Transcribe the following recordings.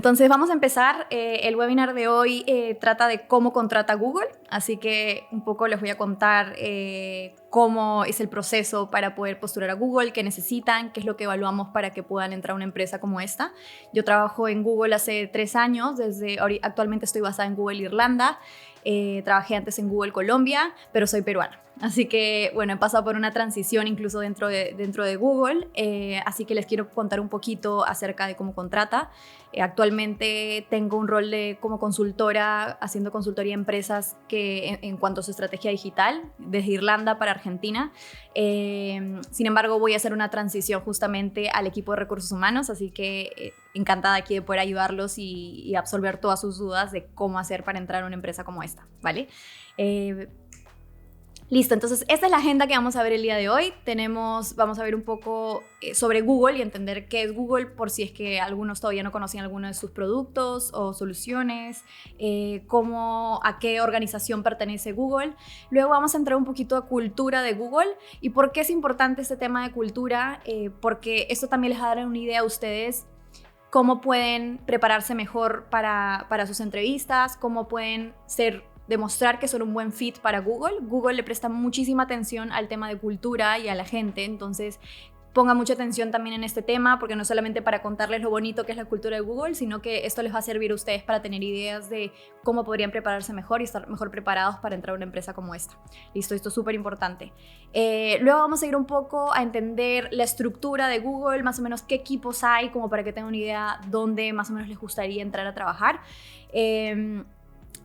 Entonces vamos a empezar. El webinar de hoy trata de cómo contrata Google, así que un poco les voy a contar cómo es el proceso para poder postular a Google, qué necesitan, qué es lo que evaluamos para que puedan entrar a una empresa como esta. Yo trabajo en Google hace 3 años, actualmente estoy basada en Google Irlanda. Trabajé antes en Google Colombia, pero soy peruana. Así que, bueno, he pasado por una transición incluso dentro de Google, así que les quiero contar un poquito acerca de cómo contrata. Actualmente tengo un rol como consultora, haciendo consultoría a empresas en cuanto a su estrategia digital, desde Irlanda para Argentina. Sin embargo, voy a hacer una transición justamente al equipo de recursos humanos, así que encantada aquí de poder ayudarlos y absolver todas sus dudas de cómo hacer para entrar a una empresa como esta, ¿vale? Listo, entonces esta es la agenda que vamos a ver el día de hoy. Vamos a ver un poco sobre Google y entender qué es Google, por si es que algunos todavía no conocían alguno de sus productos o soluciones, a qué organización pertenece Google. Luego vamos a entrar un poquito a cultura de Google y por qué es importante este tema de cultura, porque esto también les va a dar una idea a ustedes cómo pueden prepararse mejor para sus entrevistas, cómo pueden demostrar que son un buen fit para Google. Google le presta muchísima atención al tema de cultura y a la gente, entonces ponga mucha atención también en este tema, porque no solamente para contarles lo bonito que es la cultura de Google, sino que esto les va a servir a ustedes para tener ideas de cómo podrían prepararse mejor y estar mejor preparados para entrar a una empresa como esta. Listo, esto es súper importante. Luego vamos a ir un poco a entender la estructura de Google, más o menos qué equipos hay, como para que tengan una idea dónde más o menos les gustaría entrar a trabajar.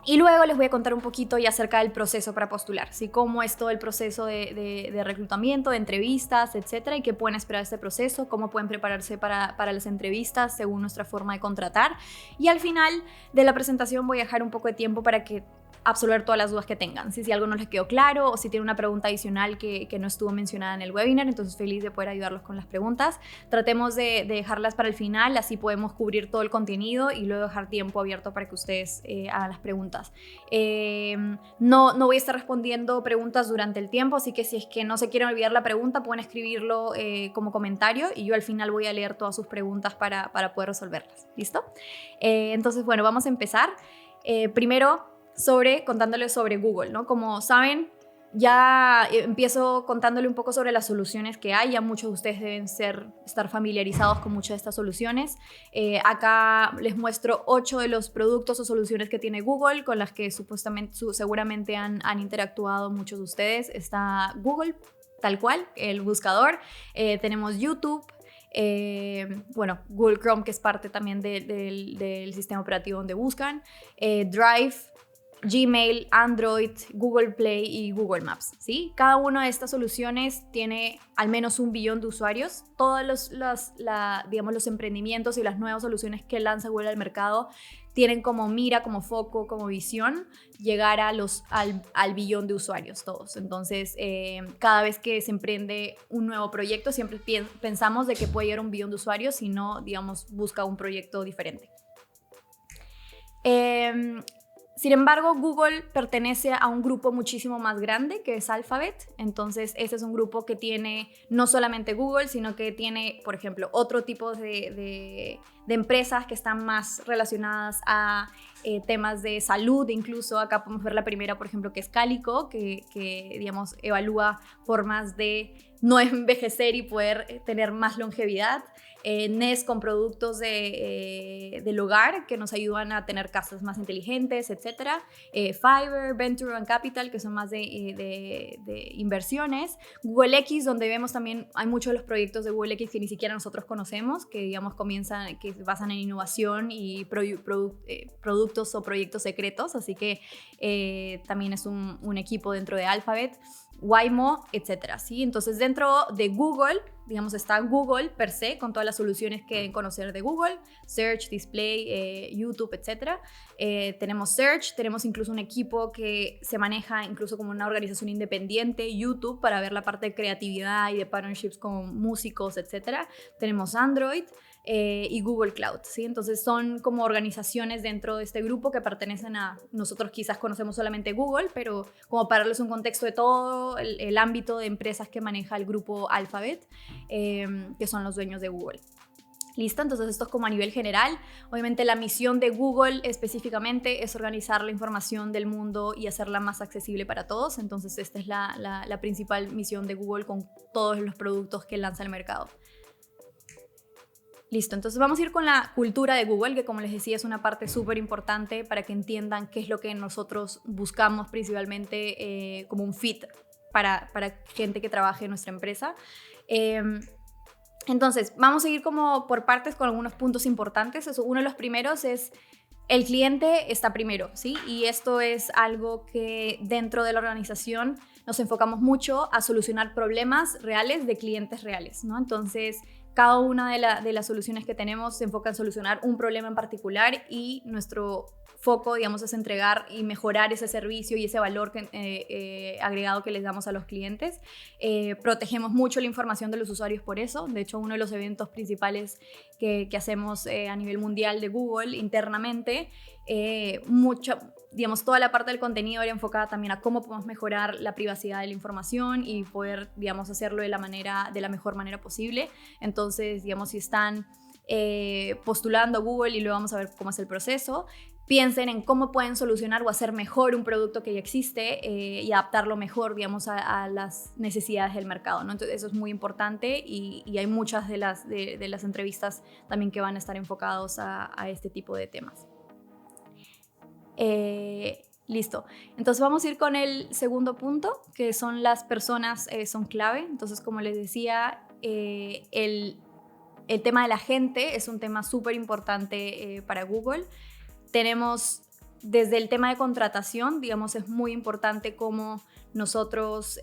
Y luego les voy a contar un poquito ya acerca del proceso para postular, ¿sí? Cómo es todo el proceso de reclutamiento, de entrevistas, etcétera, y qué pueden esperar de este proceso, cómo pueden prepararse para las entrevistas según nuestra forma de contratar. Y al final de la presentación voy a dejar un poco de tiempo para que absolver todas las dudas que tengan. Si algo no les quedó claro o si tienen una pregunta adicional que no estuvo mencionada en el webinar, entonces feliz de poder ayudarlos con las preguntas. Tratemos de dejarlas para el final, así podemos cubrir todo el contenido y luego dejar tiempo abierto para que ustedes hagan las preguntas. No voy a estar respondiendo preguntas durante el tiempo, así que si es que no se quieren olvidar la pregunta, pueden escribirlo como comentario y yo al final voy a leer todas sus preguntas para poder resolverlas. ¿Listo? Entonces, bueno, vamos a empezar. Primero, contándoles sobre Google, ¿no? Como saben, ya empiezo contándole un poco sobre las soluciones que hay. Ya muchos de ustedes deben estar familiarizados con muchas de estas soluciones. Acá les muestro 8 de los productos o soluciones que tiene Google, con las que seguramente han interactuado muchos de ustedes. Está Google, tal cual, el buscador. Tenemos YouTube. Google Chrome, que es parte también del sistema operativo donde buscan. Drive, Gmail, Android, Google Play y Google Maps, ¿sí? Cada una de estas soluciones tiene al menos 1 billón de usuarios. Todos los emprendimientos y las nuevas soluciones que lanza Google al mercado tienen como mira, como foco, como visión llegar al billón de usuarios todos. Entonces, cada vez que se emprende un nuevo proyecto, siempre pensamos de que puede llegar a 1 billón de usuarios, si no, digamos, busca un proyecto diferente. Sin embargo, Google pertenece a un grupo muchísimo más grande que es Alphabet. Entonces, este es un grupo que tiene no solamente Google, sino que tiene, por ejemplo, otro tipo de empresas que están más relacionadas a temas de salud. Incluso acá podemos ver la primera, por ejemplo, que es Calico, que digamos, evalúa formas de no envejecer y poder tener más longevidad. Nest con productos del hogar que nos ayudan a tener casas más inteligentes, etc. Fiverr, Venture and Capital, que son más de inversiones. Google X, donde vemos también hay muchos de los proyectos de Google X que ni siquiera nosotros conocemos, que digamos que se basan en innovación y productos o proyectos secretos, así que también es un equipo dentro de Alphabet. Waymo, etcétera, ¿sí? Entonces, dentro de Google, digamos, está Google per se, con todas las soluciones que deben conocer de Google, Search, Display, YouTube, etcétera. Tenemos Search, tenemos incluso un equipo que se maneja incluso como una organización independiente, YouTube, para ver la parte de creatividad y de partnerships con músicos, etcétera. Tenemos Android. Y Google Cloud, ¿sí? Entonces son como organizaciones dentro de este grupo que pertenecen a, nosotros quizás conocemos solamente Google, pero como para darles un contexto de todo el ámbito de empresas que maneja el grupo Alphabet, que son los dueños de Google. ¿Listo? Entonces esto es como a nivel general. Obviamente la misión de Google específicamente es organizar la información del mundo y hacerla más accesible para todos. Entonces esta es la principal misión de Google con todos los productos que lanza al mercado. Listo, entonces vamos a ir con la cultura de Google, que como les decía es una parte súper importante para que entiendan qué es lo que nosotros buscamos principalmente como un fit para gente que trabaje en nuestra empresa. Entonces, vamos a ir como por partes con algunos puntos importantes. Uno de los primeros es el cliente está primero, ¿sí? Y esto es algo que dentro de la organización nos enfocamos mucho a solucionar problemas reales de clientes reales, ¿no? Entonces, cada una de las soluciones que tenemos se enfoca en solucionar un problema en particular y nuestro foco, digamos, es entregar y mejorar ese servicio y ese valor agregado que les damos a los clientes. Protegemos mucho la información de los usuarios por eso. De hecho, uno de los eventos principales que hacemos a nivel mundial de Google internamente, digamos, toda la parte del contenido era enfocada también a cómo podemos mejorar la privacidad de la información y poder, digamos, hacerlo de la mejor manera posible. Entonces, digamos, si están postulando a Google y luego vamos a ver cómo es el proceso, piensen en cómo pueden solucionar o hacer mejor un producto que ya existe y adaptarlo mejor, digamos, a las necesidades del mercado, ¿no? Entonces eso es muy importante y hay muchas de las entrevistas también que van a estar enfocados a este tipo de temas. Listo. Entonces vamos a ir con el segundo punto, que son las personas son clave. Entonces, como les decía, el tema de la gente es un tema súper importante para Google. Tenemos desde el tema de contratación, digamos, es muy importante cómo nosotros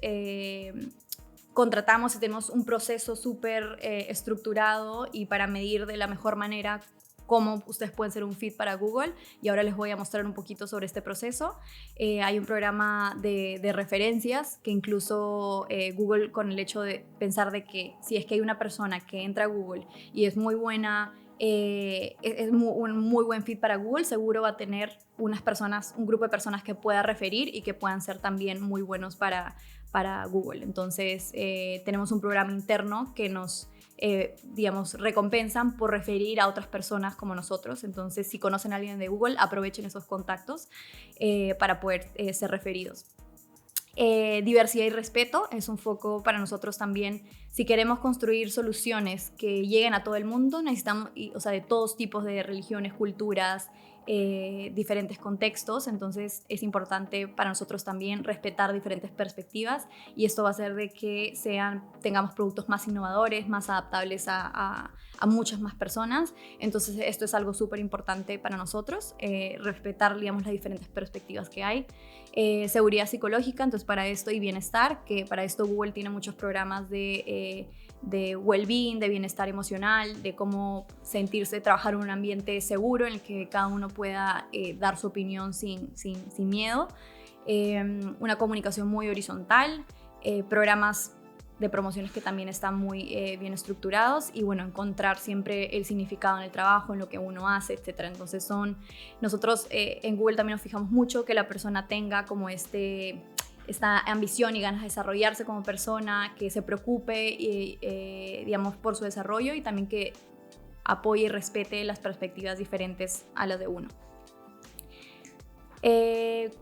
contratamos y tenemos un proceso súper estructurado y para medir de la mejor manera cómo ustedes pueden ser un fit para Google, y ahora les voy a mostrar un poquito sobre este proceso. Hay un programa de referencias que incluso Google, con el hecho de pensar de que si es que hay una persona que entra a Google y es muy buena, un muy buen fit para Google, seguro va a tener un grupo de personas que pueda referir y que puedan ser también muy buenos para Google. Entonces tenemos un programa interno que nos digamos, recompensan por referir a otras personas como nosotros. Entonces, si conocen a alguien de Google, aprovechen esos contactos para poder ser referidos. Diversidad y respeto es un foco para nosotros también. Si queremos construir soluciones que lleguen a todo el mundo, necesitamos, o sea, de todos tipos de religiones, culturas, diferentes contextos. Entonces es importante para nosotros también respetar diferentes perspectivas, y esto va a hacer de que tengamos productos más innovadores, más adaptables a muchas más personas. Entonces esto es algo súper importante para nosotros, respetar, digamos, las diferentes perspectivas que hay. Seguridad psicológica, entonces para esto, y bienestar, que para esto Google tiene muchos programas de well-being, de bienestar emocional, de cómo sentirse, trabajar en un ambiente seguro en el que cada uno pueda dar su opinión sin miedo. Una comunicación muy horizontal, programas de promociones que también están muy bien estructurados, y bueno, encontrar siempre el significado en el trabajo, en lo que uno hace, etc. Entonces nosotros en Google también nos fijamos mucho que la persona tenga como esta ambición y ganas de desarrollarse como persona, que se preocupe digamos, por su desarrollo, y también que apoye y respete las perspectivas diferentes a las de uno.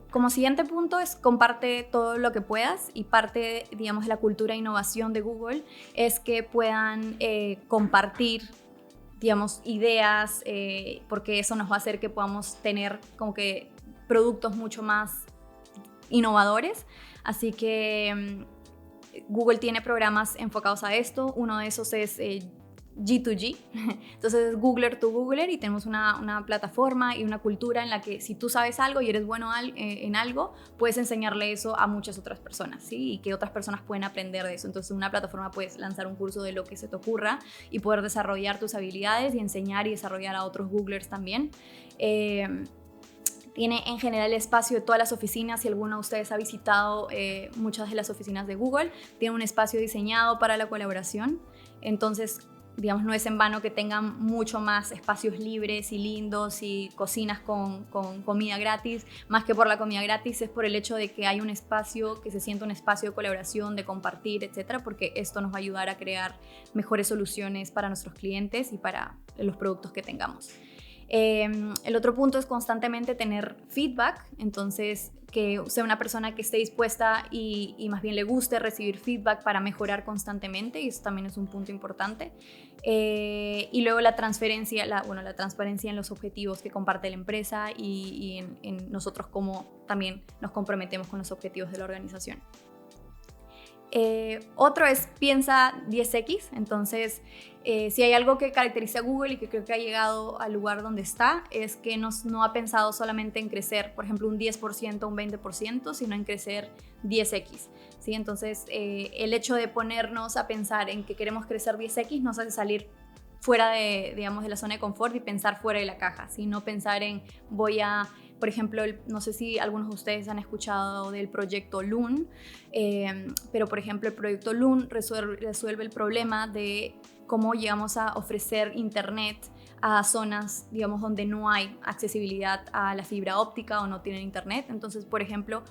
Como siguiente punto es comparte todo lo que puedas, y parte, digamos, de la cultura de innovación de Google es que puedan compartir, digamos, ideas, porque eso nos va a hacer que podamos tener como que productos mucho más innovadores. Así que Google tiene programas enfocados a esto. Uno de esos es G2G, entonces es Googler to Googler, y tenemos una plataforma y una cultura en la que si tú sabes algo y eres bueno en algo, puedes enseñarle eso a muchas otras personas, ¿sí? Y que otras personas pueden aprender de eso. Entonces en una plataforma puedes lanzar un curso de lo que se te ocurra y poder desarrollar tus habilidades y enseñar y desarrollar a otros Googlers también. Tiene en general el espacio de todas las oficinas. Si alguno de ustedes ha visitado muchas de las oficinas de Google, tiene un espacio diseñado para la colaboración. Entonces digamos, no es en vano que tengan mucho más espacios libres y lindos y cocinas con comida gratis. Más que por la comida gratis, es por el hecho de que hay un espacio, que se sienta un espacio de colaboración, de compartir, etcétera, porque esto nos va a ayudar a crear mejores soluciones para nuestros clientes y para los productos que tengamos. El otro punto es constantemente tener feedback, entonces que sea una persona que esté dispuesta y más bien le guste recibir feedback para mejorar constantemente, y eso también es un punto importante. Y luego la transferencia, la transparencia en los objetivos que comparte la empresa y en nosotros cómo también nos comprometemos con los objetivos de la organización. Otro es piensa 10x, entonces si hay algo que caracteriza a Google y que creo que ha llegado al lugar donde está, es que no ha pensado solamente en crecer, por ejemplo, un 10%, un 20%, sino en crecer 10x, ¿sí? Entonces el hecho de ponernos a pensar en que queremos crecer 10x nos hace salir fuera de la zona de confort y pensar fuera de la caja, sino pensar en por ejemplo, no sé si algunos de ustedes han escuchado del proyecto Loon, pero por ejemplo el proyecto Loon resuelve el problema de cómo llegamos a ofrecer internet a zonas, digamos, donde no hay accesibilidad a la fibra óptica o no tienen internet. Entonces, por ejemplo,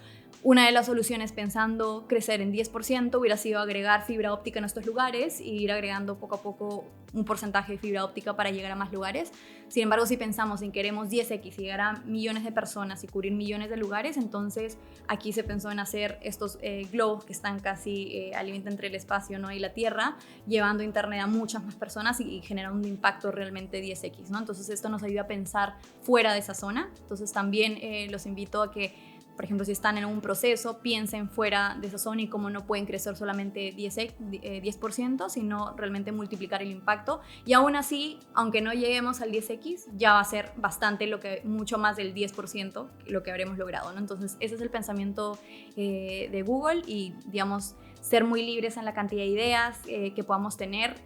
una de las soluciones pensando crecer en 10% hubiera sido agregar fibra óptica en estos lugares e ir agregando poco a poco un porcentaje de fibra óptica para llegar a más lugares. Sin embargo, si pensamos en queremos 10x y llegar a millones de personas y cubrir millones de lugares, entonces aquí se pensó en hacer estos globos que están casi al límite entre el espacio, ¿no?, y la Tierra, llevando internet a muchas más personas y generando un impacto realmente 10x, ¿no? Entonces esto nos ayuda a pensar fuera de esa zona. Entonces también los invito a que, por ejemplo, si están en un proceso, piensen fuera de esa zona y cómo no pueden crecer solamente 10%, sino realmente multiplicar el impacto. Y aún así, aunque no lleguemos al 10x, ya va a ser bastante, mucho más del 10% lo que habremos logrado, ¿no? Entonces, ese es el pensamiento de Google y, digamos, ser muy libres en la cantidad de ideas que podamos tener.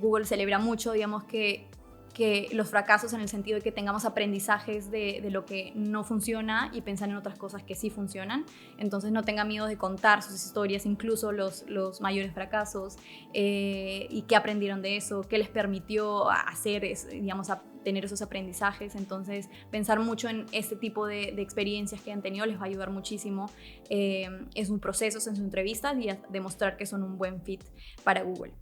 Google celebra mucho, digamos, que los fracasos, en el sentido de que tengamos aprendizajes de lo que no funciona y pensar en otras cosas que sí funcionan. Entonces no tenga miedo de contar sus historias, incluso los mayores fracasos, y qué aprendieron de eso, qué les permitió hacer, digamos, a tener esos aprendizajes. Entonces pensar mucho en este tipo de experiencias que han tenido les va a ayudar muchísimo en sus procesos, en sus entrevistas, y a demostrar que son un buen fit para Google.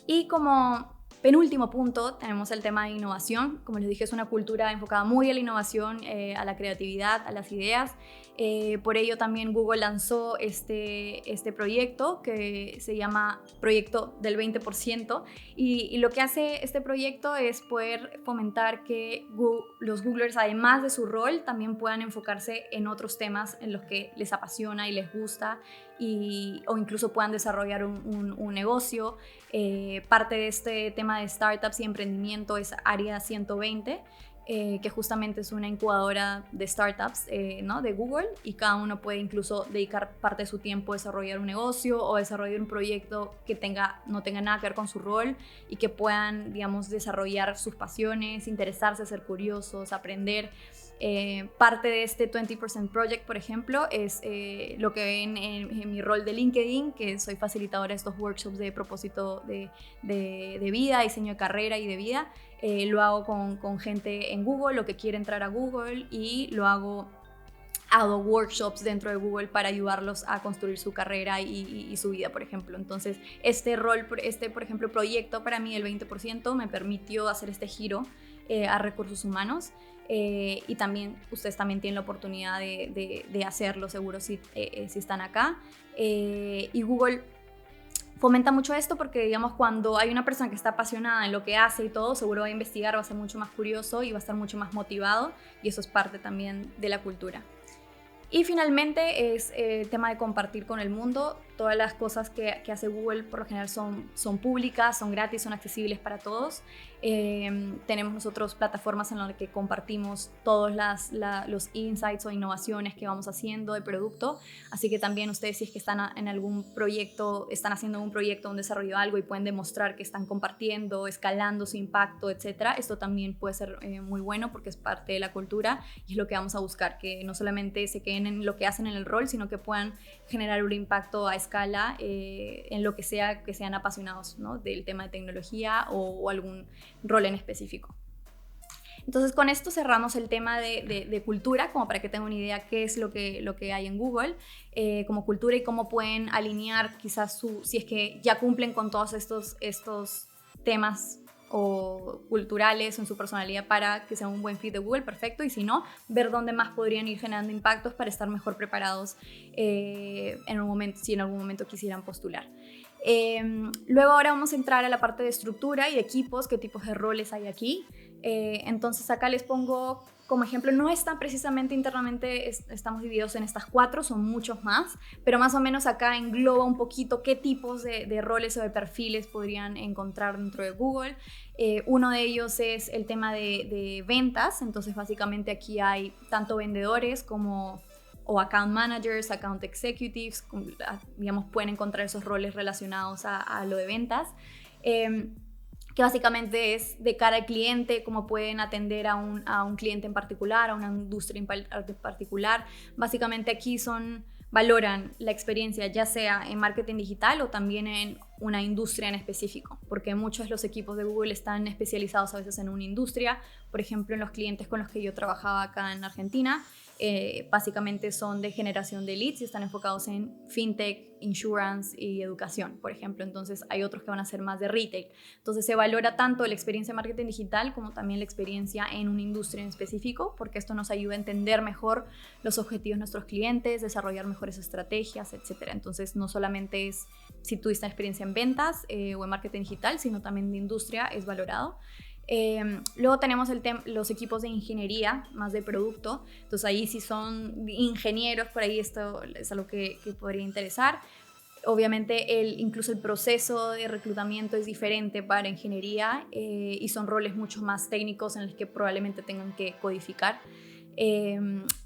Y como penúltimo punto, tenemos el tema de innovación. Como les dije, es una cultura enfocada muy a la innovación, a la creatividad, a las ideas. Por ello también Google lanzó este proyecto que se llama Proyecto del 20%, y lo que hace este proyecto es poder fomentar que los Googlers, además de su rol, también puedan enfocarse en otros temas en los que les apasiona y les gusta, o incluso puedan desarrollar un negocio. Parte de este tema de startups y emprendimiento es Área 120, que justamente es una incubadora de startups, ¿no?, de Google, y cada uno puede incluso dedicar parte de su tiempo a desarrollar un negocio o desarrollar un proyecto que no tenga nada que ver con su rol, y que puedan, digamos, desarrollar sus pasiones, interesarse, ser curiosos, aprender. Parte de este 20% Project, por ejemplo, es lo que ven en mi rol de LinkedIn, que soy facilitadora de estos workshops de propósito de vida, diseño de carrera y de vida. Lo hago con gente en Google, lo que quiere entrar a Google, y hago workshops dentro de Google para ayudarlos a construir su carrera y su vida, por ejemplo. Entonces, por ejemplo, proyecto para mí, el 20%, me permitió hacer este giro a recursos humanos. Y también ustedes también tienen la oportunidad de hacerlo, seguro, si están acá. Y Google fomenta mucho esto porque, digamos, cuando hay una persona que está apasionada en lo que hace y todo, seguro va a investigar, va a ser mucho más curioso y va a estar mucho más motivado, y eso es parte también de la cultura. Y finalmente es el tema de compartir con el mundo. Todas las cosas que hace Google por lo general son públicas, son gratis, son accesibles para todos. Tenemos nosotros plataformas en las que compartimos todos los insights o innovaciones que vamos haciendo de producto. Así que también ustedes, si es que están en algún proyecto, están haciendo un proyecto, un desarrollo de algo, y pueden demostrar que están compartiendo, escalando su impacto, etcétera, esto también puede ser muy bueno, porque es parte de la cultura y es lo que vamos a buscar, que no solamente se queden en lo que hacen en el rol, sino que puedan generar un impacto a escala en lo que sea que sean apasionados, ¿no? Del tema de tecnología o algún rol en específico. Entonces con esto cerramos el tema de cultura, como para que tengan una idea qué es lo que hay en Google como cultura y cómo pueden alinear quizás si es que ya cumplen con todos estos temas o culturales o en su personalidad para que sea un buen fit de Google, perfecto, y si no, ver dónde más podrían ir generando impactos para estar mejor preparados en un momento, si en algún momento quisieran postular. Luego ahora vamos a entrar a la parte de estructura y de equipos, qué tipos de roles hay aquí. Entonces acá les pongo como ejemplo, no están precisamente internamente, estamos divididos en estas 4, son muchos más, pero más o menos acá engloba un poquito qué tipos de roles o de perfiles podrían encontrar dentro de Google. Uno de ellos es el tema de ventas, entonces básicamente aquí hay tanto vendedores como o account managers, account executives, digamos, pueden encontrar esos roles relacionados a lo de ventas. Que básicamente es de cara al cliente, cómo pueden atender a un cliente en particular, a una industria en particular. Básicamente aquí valoran la experiencia ya sea en marketing digital o también en una industria en específico, porque muchos de los equipos de Google están especializados a veces en una industria. Por ejemplo, en los clientes con los que yo trabajaba acá en Argentina, básicamente son de generación de leads y están enfocados en fintech, insurance y educación, por ejemplo. Entonces hay otros que van a ser más de retail. Entonces se valora tanto la experiencia de marketing digital como también la experiencia en una industria en específico, porque esto nos ayuda a entender mejor los objetivos de nuestros clientes, desarrollar mejores estrategias, etc. Entonces no solamente es si tuviste experiencia en ventas o en marketing digital, sino también de industria es valorado. Luego tenemos los equipos de ingeniería, más de producto. Entonces ahí si son ingenieros, por ahí esto es algo que podría interesar. Obviamente incluso el proceso de reclutamiento es diferente para ingeniería y son roles mucho más técnicos en los que probablemente tengan que codificar.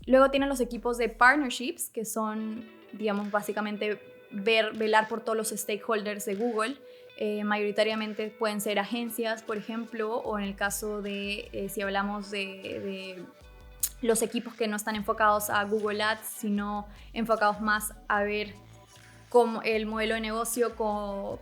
Luego tienen los equipos de partnerships, que son, digamos, básicamente velar por todos los stakeholders de Google. Mayoritariamente pueden ser agencias, por ejemplo, o en el caso de, si hablamos de los equipos que no están enfocados a Google Ads, sino enfocados más a ver como el modelo de negocio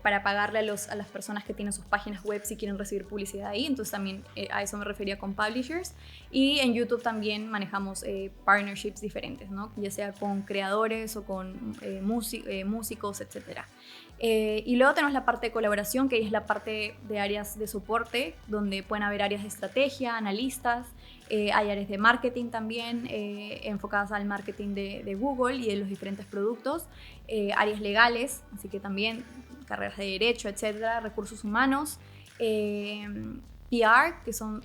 para pagarle a las personas que tienen sus páginas web si quieren recibir publicidad ahí. Entonces también a eso me refería con publishers. Y en YouTube también manejamos partnerships diferentes, ¿no? Ya sea con creadores o con músicos, etc. Y luego tenemos la parte de colaboración, que es la parte de áreas de soporte, donde pueden haber áreas de estrategia, analistas, hay áreas de marketing también, enfocadas al marketing de Google y de los diferentes productos, áreas legales, así que también carreras de derecho, etcétera, recursos humanos, PR, que son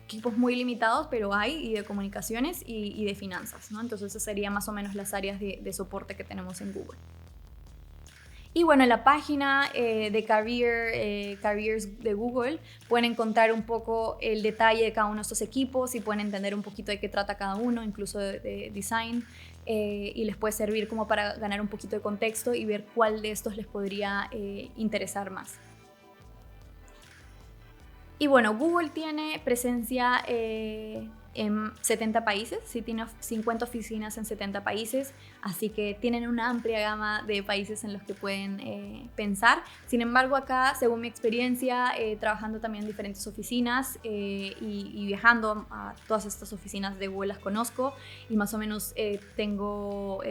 equipos muy limitados, pero hay, y de comunicaciones y de finanzas, ¿no? Entonces esas serían más o menos las áreas de soporte que tenemos en Google. Y bueno, en la página de Careers de Google pueden encontrar un poco el detalle de cada uno de estos equipos y pueden entender un poquito de qué trata cada uno, incluso de design, y les puede servir como para ganar un poquito de contexto y ver cuál de estos les podría interesar más. Y bueno, Google tiene presencia en 70 países, sí, tiene 50 oficinas en 70 países, así que tienen una amplia gama de países en los que pueden pensar. Sin embargo, acá, según mi experiencia, trabajando también en diferentes oficinas y viajando a todas estas oficinas de Google las conozco y más o menos tengo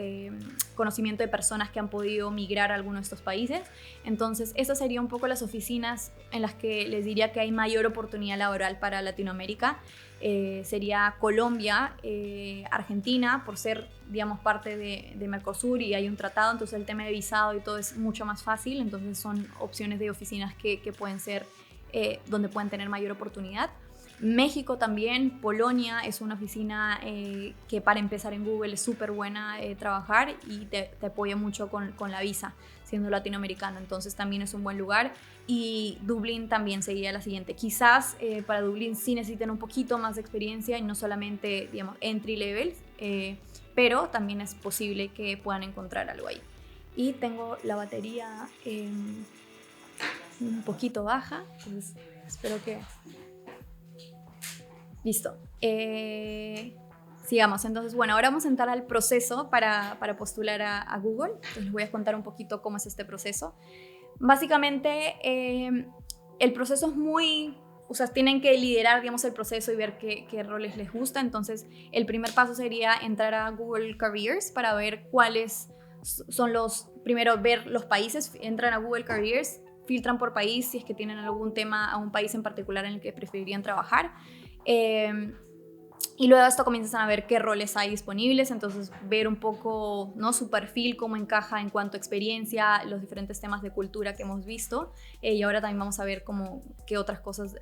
conocimiento de personas que han podido migrar a alguno de estos países. Entonces, esas serían un poco las oficinas en las que les diría que hay mayor oportunidad laboral para Latinoamérica. Sería Colombia, Argentina, por ser, digamos, parte de Mercosur y hay un tratado, entonces el tema de visado y todo es mucho más fácil, entonces son opciones de oficinas que pueden ser donde pueden tener mayor oportunidad. México también, Polonia es una oficina que para empezar en Google es súper buena trabajar y te apoya mucho con la visa, siendo latinoamericano, entonces también es un buen lugar. Y Dublín también sería la siguiente. Quizás para Dublín sí necesiten un poquito más de experiencia y no solamente, digamos, entry levels, pero también es posible que puedan encontrar algo ahí. Y tengo la batería un poquito baja, entonces espero que... Listo. Sigamos. Entonces, bueno, ahora vamos a entrar al proceso para postular a Google. Entonces, les voy a contar un poquito cómo es este proceso. Básicamente, el proceso es muy... O sea, tienen que liderar, digamos, el proceso y ver qué roles les gusta. Entonces, el primer paso sería entrar a Google Careers para ver cuáles son los... Primero, ver los países. Entran a Google Careers, filtran por país si es que tienen algún tema a un país en particular en el que preferirían trabajar. Y luego de esto comienzan a ver qué roles hay disponibles, entonces ver un poco, ¿no?, su perfil, cómo encaja en cuanto a experiencia, los diferentes temas de cultura que hemos visto. Y ahora también vamos a ver qué otras cosas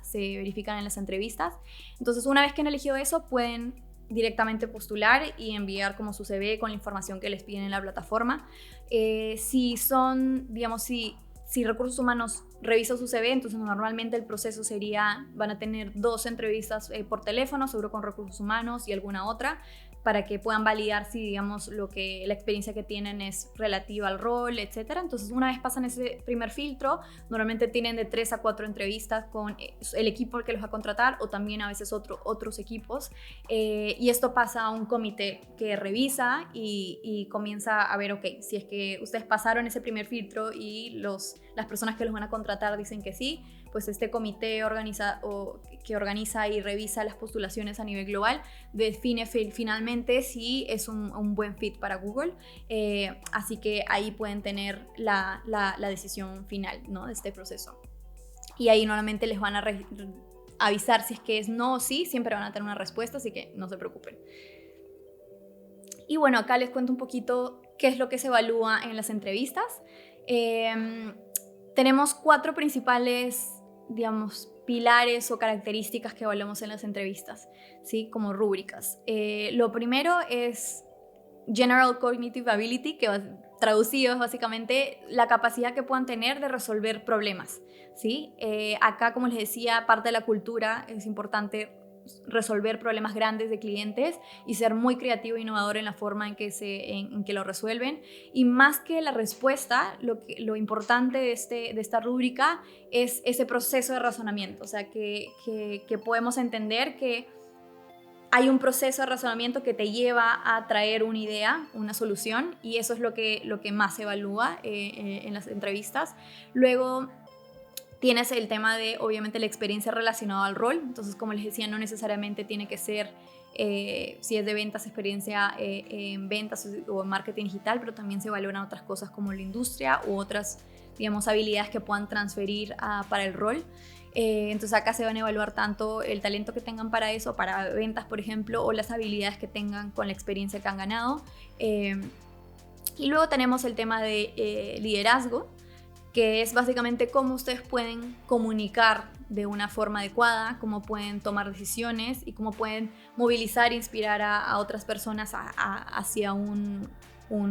se verifican en las entrevistas. Entonces, una vez que han elegido eso, pueden directamente postular y enviar como su CV con la información que les piden en la plataforma. Si Recursos Humanos revisa su CV, entonces normalmente el proceso sería, van a tener 2 entrevistas por teléfono, seguro con Recursos Humanos y alguna otra, para que puedan validar si, digamos, la experiencia que tienen es relativa al rol, etc. Entonces, una vez pasan ese primer filtro, normalmente tienen de 3 a 4 entrevistas con el equipo que los va a contratar, o también a veces otros equipos, y esto pasa a un comité que revisa y comienza a ver, ok, si es que ustedes pasaron ese primer filtro y las personas que los van a contratar dicen que sí, pues este comité que organiza y revisa las postulaciones a nivel global define finalmente si es un buen fit para Google. Así que ahí pueden tener la decisión final, ¿no?, de este proceso. Y ahí normalmente les van a avisar si es que es no o sí, siempre van a tener una respuesta, así que no se preocupen. Y bueno, acá les cuento un poquito qué es lo que se evalúa en las entrevistas. Tenemos 4 principales, digamos, pilares o características que evaluamos en las entrevistas, ¿sí?, como rúbricas. Lo primero es General Cognitive Ability, que traducido es básicamente la capacidad que puedan tener de resolver problemas, ¿sí? Acá, como les decía, parte de la cultura es importante resolver problemas grandes de clientes y ser muy creativo e innovador en la forma en que lo resuelven. Y más que la respuesta, lo importante de esta rúbrica es ese proceso de razonamiento. O sea, que podemos entender que hay un proceso de razonamiento que te lleva a traer una idea, una solución, y eso es lo que más se evalúa en las entrevistas. Luego tienes el tema de, obviamente, la experiencia relacionada al rol. Entonces, como les decía, no necesariamente tiene que ser, si es de ventas, experiencia en ventas o en marketing digital, pero también se valoran otras cosas como la industria u otras, digamos, habilidades que puedan transferir para el rol. Entonces, acá se van a evaluar tanto el talento que tengan para eso, para ventas, por ejemplo, o las habilidades que tengan con la experiencia que han ganado. Y luego tenemos el tema de liderazgo, que es básicamente cómo ustedes pueden comunicar de una forma adecuada, cómo pueden tomar decisiones y cómo pueden movilizar e inspirar a otras personas hacia un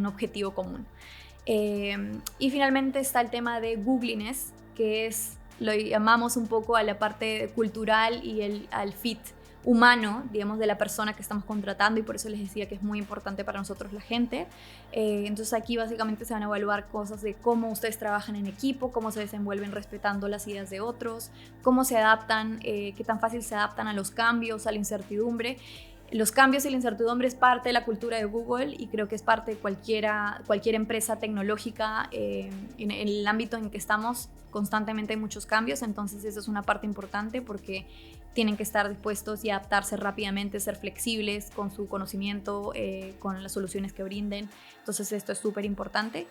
objetivo común. Y finalmente está el tema de Googliness, que lo llamamos un poco a la parte cultural y al fit humano, digamos, de la persona que estamos contratando, y por eso les decía que es muy importante para nosotros la gente. Entonces aquí básicamente se van a evaluar cosas de cómo ustedes trabajan en equipo, cómo se desenvuelven respetando las ideas de otros, cómo se adaptan, qué tan fácil se adaptan a los cambios, a la incertidumbre. Los cambios y la incertidumbre es parte de la cultura de Google y creo que es parte de cualquier empresa tecnológica. En el ámbito en que estamos constantemente hay muchos cambios, entonces eso es una parte importante porque tienen que estar dispuestos y adaptarse rápidamente, ser flexibles con su conocimiento, con las soluciones que brinden. Entonces esto es súper importante.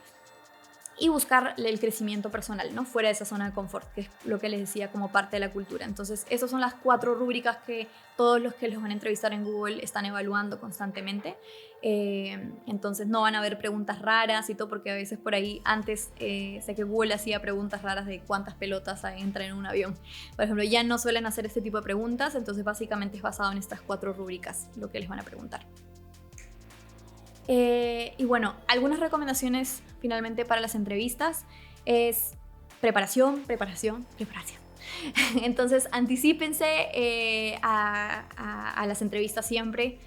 Y buscar el crecimiento personal, ¿no?, fuera de esa zona de confort, que es lo que les decía como parte de la cultura. Entonces, esas son las 4 rúbricas que todos los que los van a entrevistar en Google están evaluando constantemente. Entonces, no van a haber preguntas raras y todo, porque a veces por ahí antes sé que Google hacía preguntas raras de cuántas pelotas entran en un avión. Por ejemplo, ya no suelen hacer este tipo de preguntas, entonces básicamente es basado en estas 4 rúbricas lo que les van a preguntar. Y bueno, algunas recomendaciones finalmente para las entrevistas es preparación. Entonces, anticípense a las entrevistas siempre.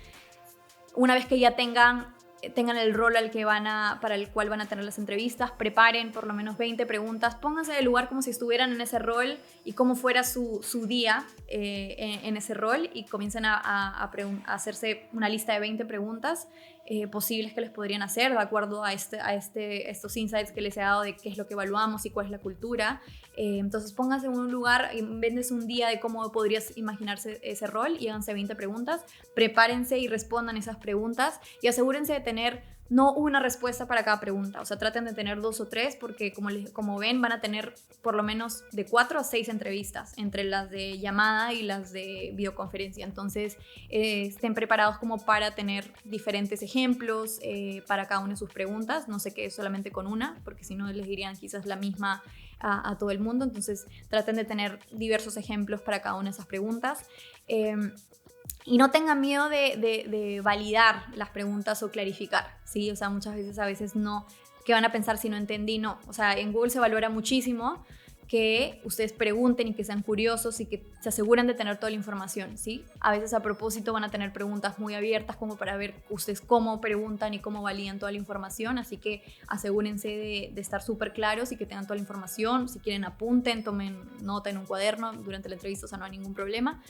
Una vez que ya tengan tengan el rol para el cual van a tener las entrevistas, preparen por lo menos 20 preguntas, pónganse en el lugar como si estuvieran en ese rol y como fuera su día en ese rol, y comiencen a hacerse una lista de 20 preguntas posibles que les podrían hacer de acuerdo a estos insights que les he dado de qué es lo que evaluamos y cuál es la cultura. Entonces pónganse en un lugar, invéntense un día de cómo podrías imaginarse ese rol y háganse 20 preguntas, prepárense y respondan esas preguntas y asegúrense de tener no una respuesta para cada pregunta, o sea, traten de tener 2 o 3 porque como ven van a tener por lo menos de 4 a 6 entrevistas entre las de llamada y las de videoconferencia. Entonces estén preparados como para tener diferentes ejemplos para cada una de sus preguntas, no se quede solamente con una porque si no les dirían quizás la misma a todo el mundo. Entonces traten de tener diversos ejemplos para cada una de esas preguntas. Y no tengan miedo de validar las preguntas o clarificar, ¿sí? O sea, muchas veces no, ¿qué van a pensar si no entendí? No, o sea, en Google se valora muchísimo que ustedes pregunten y que sean curiosos y que se aseguren de tener toda la información, ¿sí? A veces a propósito van a tener preguntas muy abiertas como para ver ustedes cómo preguntan y cómo validan toda la información, así que asegúrense de estar súper claros y que tengan toda la información. Si quieren apunten, tomen nota en un cuaderno durante la entrevista, o sea, no hay ningún problema.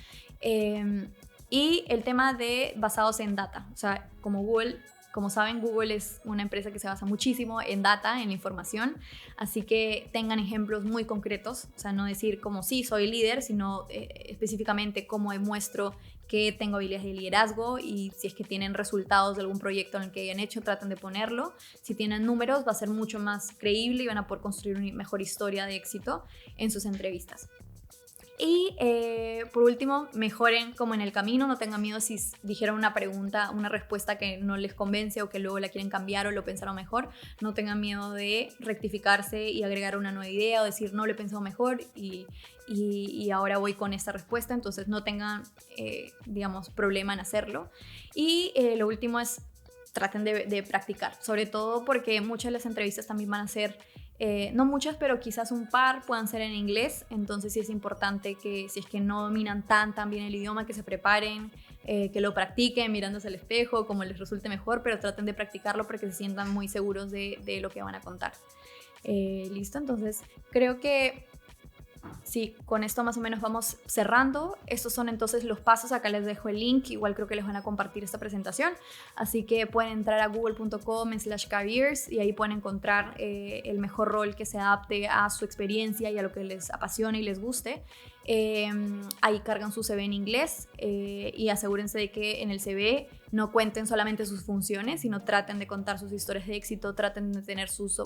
Y el tema de basados en data, o sea, como saben, Google es una empresa que se basa muchísimo en data, en la información, así que tengan ejemplos muy concretos, o sea, no decir como sí, soy líder, sino específicamente cómo demuestro que tengo habilidades de liderazgo, y si es que tienen resultados de algún proyecto en el que hayan hecho, traten de ponerlo. Si tienen números, va a ser mucho más creíble y van a poder construir una mejor historia de éxito en sus entrevistas. Y por último, mejoren como en el camino, no tengan miedo si dijeron una pregunta, una respuesta que no les convence o que luego la quieren cambiar o lo pensaron mejor, no tengan miedo de rectificarse y agregar una nueva idea o decir no lo he pensado mejor y ahora voy con esta respuesta. Entonces no tengan, digamos, problema en hacerlo. Y lo último es traten de practicar, sobre todo porque muchas de las entrevistas también van a ser no muchas, pero quizás un par puedan ser en inglés. Entonces sí es importante que si es que no dominan tan bien el idioma, que se preparen, que lo practiquen mirándose al espejo como les resulte mejor, pero traten de practicarlo para que se sientan muy seguros de lo que van a contar. Listo, entonces creo que sí, con esto más o menos vamos cerrando. Estos son entonces los pasos. Acá les dejo el link, igual creo que les van a compartir esta presentación, así que pueden entrar a google.com/careers y ahí pueden encontrar el mejor rol que se adapte a su experiencia y a lo que les apasione y les guste. Ahí cargan su CV en inglés y asegúrense de que en el CV no cuenten solamente sus funciones, sino traten de contar sus historias de éxito, traten de tener sus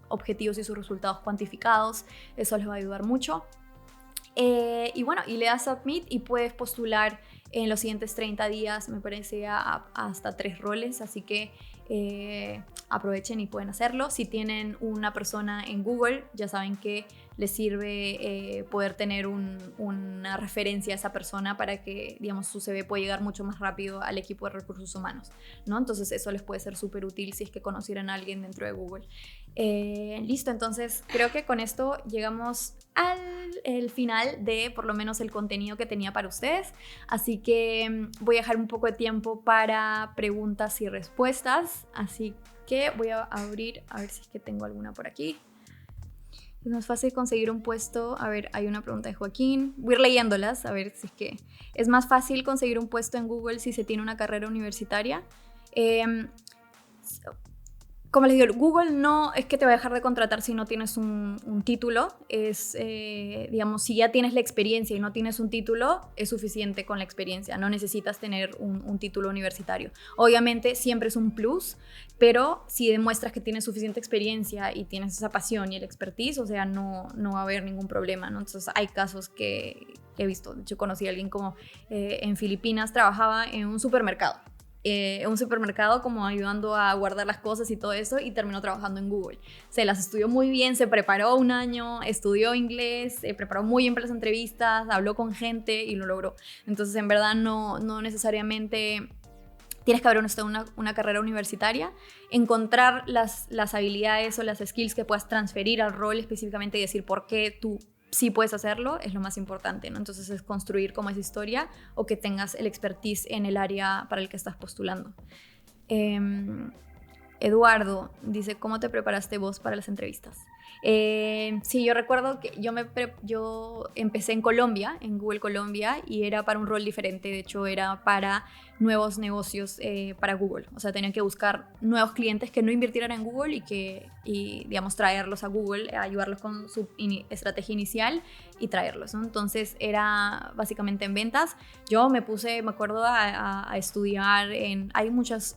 objetivos y sus resultados cuantificados. Eso les va a ayudar mucho. Y bueno, y le das submit y puedes postular en los siguientes 30 días, me parece, hasta 3 roles, así que aprovechen y pueden hacerlo. Si tienen una persona en Google, ya saben que les sirve poder tener una referencia a esa persona para que, digamos, su CV pueda llegar mucho más rápido al equipo de recursos humanos, ¿no? Entonces eso les puede ser súper útil si es que conocieran a alguien dentro de Google. Listo, entonces creo que con esto llegamos al final de por lo menos el contenido que tenía para ustedes, así que voy a dejar un poco de tiempo para preguntas y respuestas, así que voy a abrir a ver si es que tengo alguna por aquí. Es más fácil conseguir un puesto, a ver, hay una pregunta de Joaquín, voy a ir leyéndolas a ver si es que es más fácil conseguir un puesto en Google si se tiene una carrera universitaria. Como les digo, Google no es que te va a dejar de contratar si no tienes un título. Digamos, si ya tienes la experiencia y no tienes un título, es suficiente con la experiencia. No necesitas tener un título universitario. Obviamente, siempre es un plus, pero si demuestras que tienes suficiente experiencia y tienes esa pasión y el expertise, o sea, no va a haber ningún problema, ¿no? Entonces, hay casos que he visto. De hecho, conocí a alguien como en Filipinas, trabajaba en un supermercado. Como ayudando a guardar las cosas y todo eso, y terminó trabajando en Google. Se las estudió muy bien, se preparó un año, estudió inglés, se preparó muy bien para las entrevistas, habló con gente y lo logró. Entonces, en verdad, no necesariamente tienes que haber una carrera universitaria. Encontrar las habilidades o las skills que puedas transferir al rol específicamente y decir por qué tú sí puedes hacerlo es lo más importante, ¿no? Entonces es construir como esa historia o que tengas el expertise en el área para el que estás postulando. Em, Eduardo dice, ¿cómo te preparaste vos para las entrevistas? Sí, yo recuerdo que yo empecé en Colombia, en Google Colombia, y era para un rol diferente. De hecho, era para nuevos negocios para Google. O sea, tenían que buscar nuevos clientes que no invirtieran en Google y digamos, traerlos a Google, ayudarlos con su estrategia inicial y traerlos, ¿no? Entonces, era básicamente en ventas. Yo me acuerdo, a estudiar hay muchos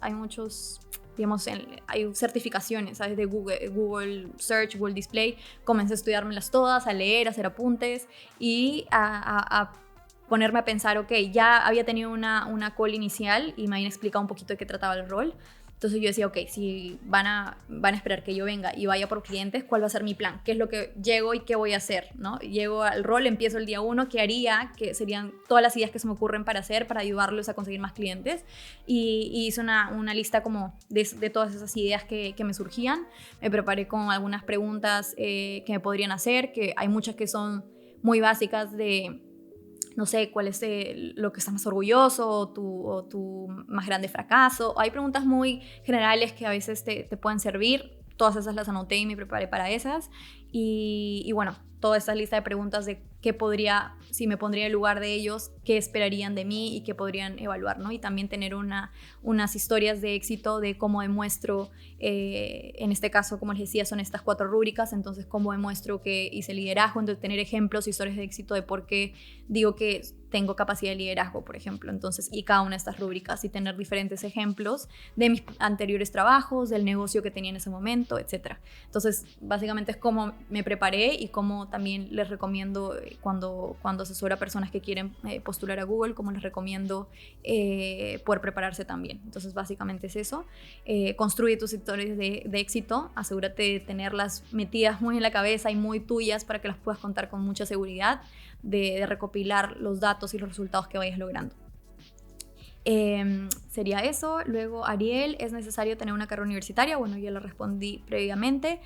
digamos, hay certificaciones, ¿sabes? De Google Search, Google Display. Comencé a estudiármelas todas, a leer, a hacer apuntes y a ponerme a pensar, ok, ya había tenido una call inicial y me habían explicado un poquito de qué trataba el rol. Entonces yo decía, ok, si van a esperar que yo venga y vaya por clientes, ¿cuál va a ser mi plan? ¿Qué es lo que llego y qué voy a hacer? ¿No? Llego al rol, empiezo el día 1, ¿qué haría? Que serían todas las ideas que se me ocurren para hacer, para ayudarlos a conseguir más clientes. Y hice una lista como de todas esas ideas que me surgían. Me preparé con algunas preguntas que me podrían hacer, que hay muchas que son muy básicas de no sé, cuál es lo que estás más orgulloso o tu más grande fracaso. Hay preguntas muy generales que a veces te pueden servir. Todas esas las anoté y me preparé para esas. Y bueno, toda esta lista de preguntas de qué podría, si me pondría en lugar de ellos, qué esperarían de mí y qué podrían evaluar, ¿no? Y también tener unas historias de éxito de cómo demuestro, en este caso, como les decía, son estas 4 rúbricas, entonces cómo demuestro que hice liderazgo, entonces tener ejemplos, historias de éxito de por qué digo que tengo capacidad de liderazgo, por ejemplo, entonces, y cada una de estas rúbricas y tener diferentes ejemplos de mis anteriores trabajos, del negocio que tenía en ese momento, etc. Entonces, básicamente es cómo me preparé y cómo también les recomiendo cuando asesoro a personas que quieren postular a Google, cómo les recomiendo poder prepararse también. Entonces, básicamente es eso. Construye tus historias de éxito, asegúrate de tenerlas metidas muy en la cabeza y muy tuyas para que las puedas contar con mucha seguridad, de recopilar los datos y los resultados que vayas logrando. Sería eso. Luego, Ariel, ¿es necesario tener una carrera universitaria? Bueno, ya lo respondí previamente.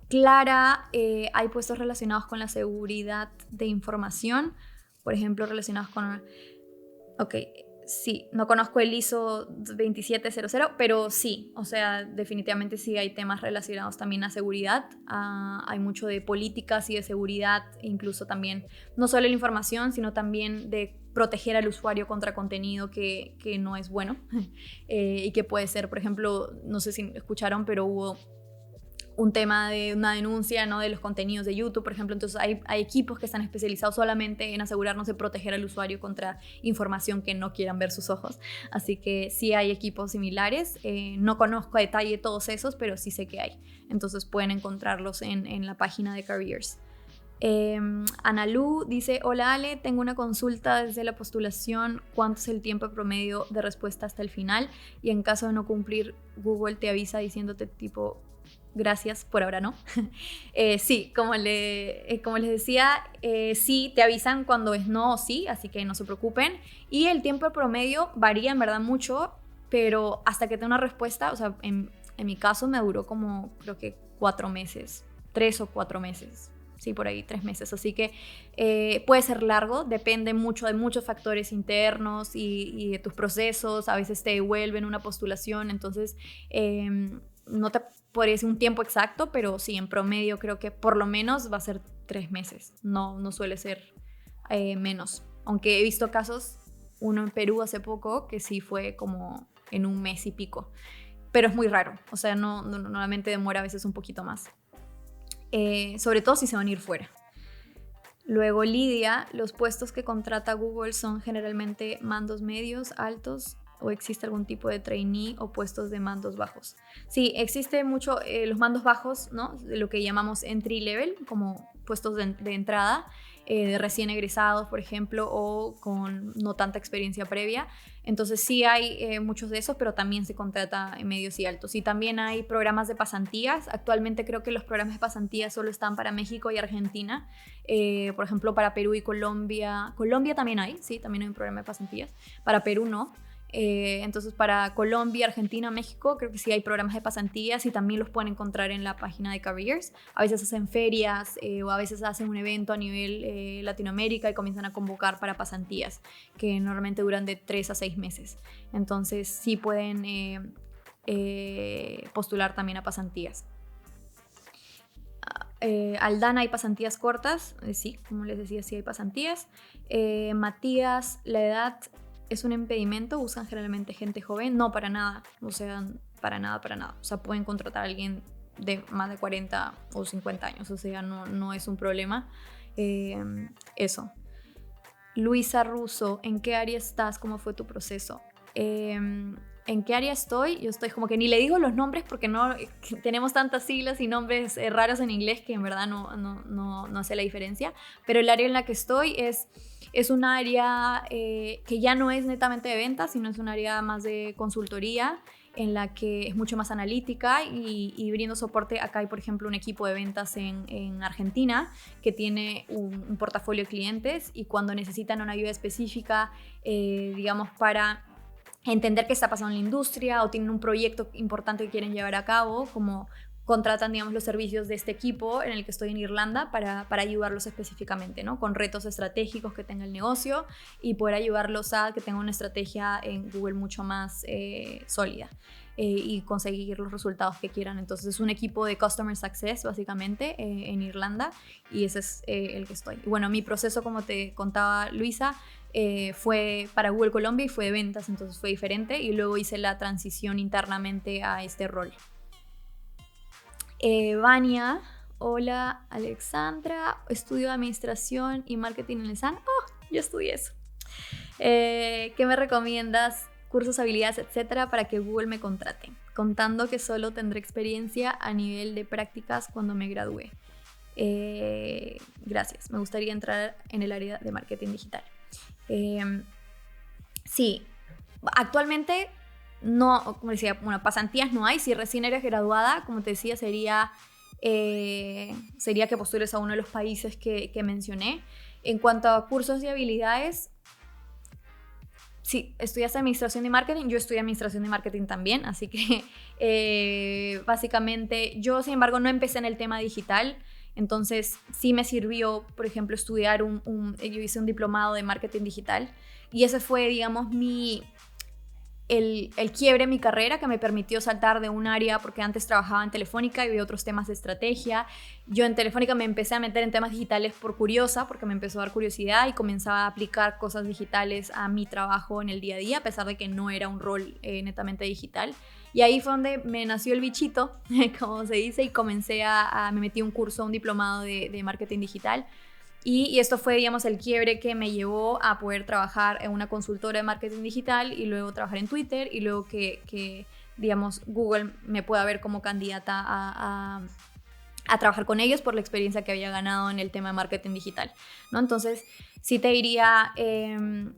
Clara, hay puestos relacionados con la seguridad de información, por ejemplo, relacionados con... Ok, sí, no conozco el ISO 27000, pero sí, o sea, definitivamente sí hay temas relacionados también a seguridad. Hay mucho de políticas y de seguridad, incluso también, no solo la información, sino también de proteger al usuario contra contenido que no es bueno y que puede ser, por ejemplo, no sé si escucharon, pero hubo un tema de una denuncia, ¿no?, de los contenidos de YouTube, por ejemplo. Entonces hay equipos que están especializados solamente en asegurarnos de proteger al usuario contra información que no quieran ver sus ojos. Así que sí hay equipos similares. No conozco a detalle todos esos, pero sí sé que hay. Entonces pueden encontrarlos en la página de Careers. Analu dice, hola Ale, tengo una consulta desde la postulación, ¿cuánto es el tiempo promedio de respuesta hasta el final? Y en caso de no cumplir, Google te avisa diciéndote tipo, gracias, por ahora no. Sí, como les decía, sí, te avisan cuando es no o sí, así que no se preocupen. Y el tiempo promedio varía en verdad mucho, pero hasta que tenga una respuesta, o sea, en mi caso me duró como, creo que 4 meses, 3 o 4 meses. Sí, por ahí 3 meses, así que puede ser largo, depende mucho de muchos factores internos y de tus procesos, a veces te devuelven una postulación, entonces no te podría decir un tiempo exacto, pero sí, en promedio creo que por lo menos va a ser 3 meses, no suele ser menos, aunque he visto casos, uno en Perú hace poco, que sí fue como en 1 mes y pico, pero es muy raro, o sea, normalmente demora a veces un poquito más. Sobre todo si se van a ir fuera. Luego Lidia, los puestos que contrata Google son generalmente mandos medios, altos, o existe algún tipo de trainee o puestos de mandos bajos. Sí, existe mucho los mandos bajos, ¿no? De lo que llamamos entry level, como puestos de entrada, de recién egresados, por ejemplo, o con no tanta experiencia previa. Entonces sí hay muchos de esos, pero también se contrata en medios y altos. Y también hay programas de pasantías. Actualmente creo que los programas de pasantías solo están para México y Argentina. Por ejemplo, para Perú y Colombia. Colombia también hay, sí, también hay un programa de pasantías. Para Perú no. Entonces para Colombia, Argentina, México creo que sí hay programas de pasantías y también los pueden encontrar en la página de Careers. A veces hacen ferias o a veces hacen un evento a nivel Latinoamérica y comienzan a convocar para pasantías que normalmente duran de 3 a 6 meses. Entonces sí pueden postular también a pasantías. Aldana, hay pasantías cortas, sí, como les decía, sí hay pasantías. Matías, la edad es un impedimento, usan generalmente gente joven, no, para nada, o sea, para nada, o sea, pueden contratar a alguien de más de 40 o 50 años, o sea, no es un problema. Eso. Luisa Russo, ¿en qué área estás? ¿Cómo fue tu proceso? ¿En qué área estoy? Yo estoy como que ni le digo los nombres porque no tenemos tantas siglas y nombres raros en inglés que en verdad no hace la diferencia, pero el área en la que estoy es un área que ya no es netamente de ventas, sino es un área más de consultoría, en la que es mucho más analítica y brindo soporte. Acá hay, por ejemplo, un equipo de ventas en Argentina que tiene un portafolio de clientes, y cuando necesitan una ayuda específica, digamos, para entender qué está pasando en la industria o tienen un proyecto importante que quieren llevar a cabo, como contratan, digamos, los servicios de este equipo en el que estoy en Irlanda para ayudarlos específicamente, ¿no? Con retos estratégicos que tenga el negocio y poder ayudarlos a que tengan una estrategia en Google mucho más sólida y conseguir los resultados que quieran. Entonces es un equipo de Customer Success básicamente en Irlanda, y ese es el que estoy. Y bueno, mi proceso, como te contaba Luisa, fue para Google Colombia y fue de ventas, entonces fue diferente, y luego hice la transición internamente a este rol. Vania, hola Alexandra, estudio administración y marketing en el SAN. Yo estudié eso. ¿Qué me recomiendas? Cursos, habilidades, etcétera, para que Google me contrate, contando que solo tendré experiencia a nivel de prácticas cuando me gradúe. Gracias, me gustaría entrar en el área de marketing digital. Sí, actualmente no, como decía, bueno, pasantías no hay. Si recién eres graduada, como te decía, sería que postules a uno de los países que mencioné. En cuanto a cursos y habilidades, sí, estudiaste administración y marketing, yo estudié administración y marketing también, así que básicamente yo, sin embargo, no empecé en el tema digital. Entonces sí me sirvió, por ejemplo, estudiar yo hice un diplomado de marketing digital, y ese fue, digamos, el quiebre en mi carrera, que me permitió saltar de un área, porque antes trabajaba en Telefónica y vi otros temas de estrategia. Yo en Telefónica me empecé a meter en temas digitales por curiosa, porque me empezó a dar curiosidad y comenzaba a aplicar cosas digitales a mi trabajo en el día a día, a pesar de que no era un rol netamente digital. Y ahí fue donde me nació el bichito, como se dice, y comencé me metí a un curso, un diplomado de marketing digital. Y esto fue, digamos, el quiebre que me llevó a poder trabajar en una consultora de marketing digital, y luego trabajar en Twitter, y luego que digamos, Google me pueda ver como candidata a trabajar con ellos por la experiencia que había ganado en el tema de marketing digital, ¿no? Entonces, sí te diría,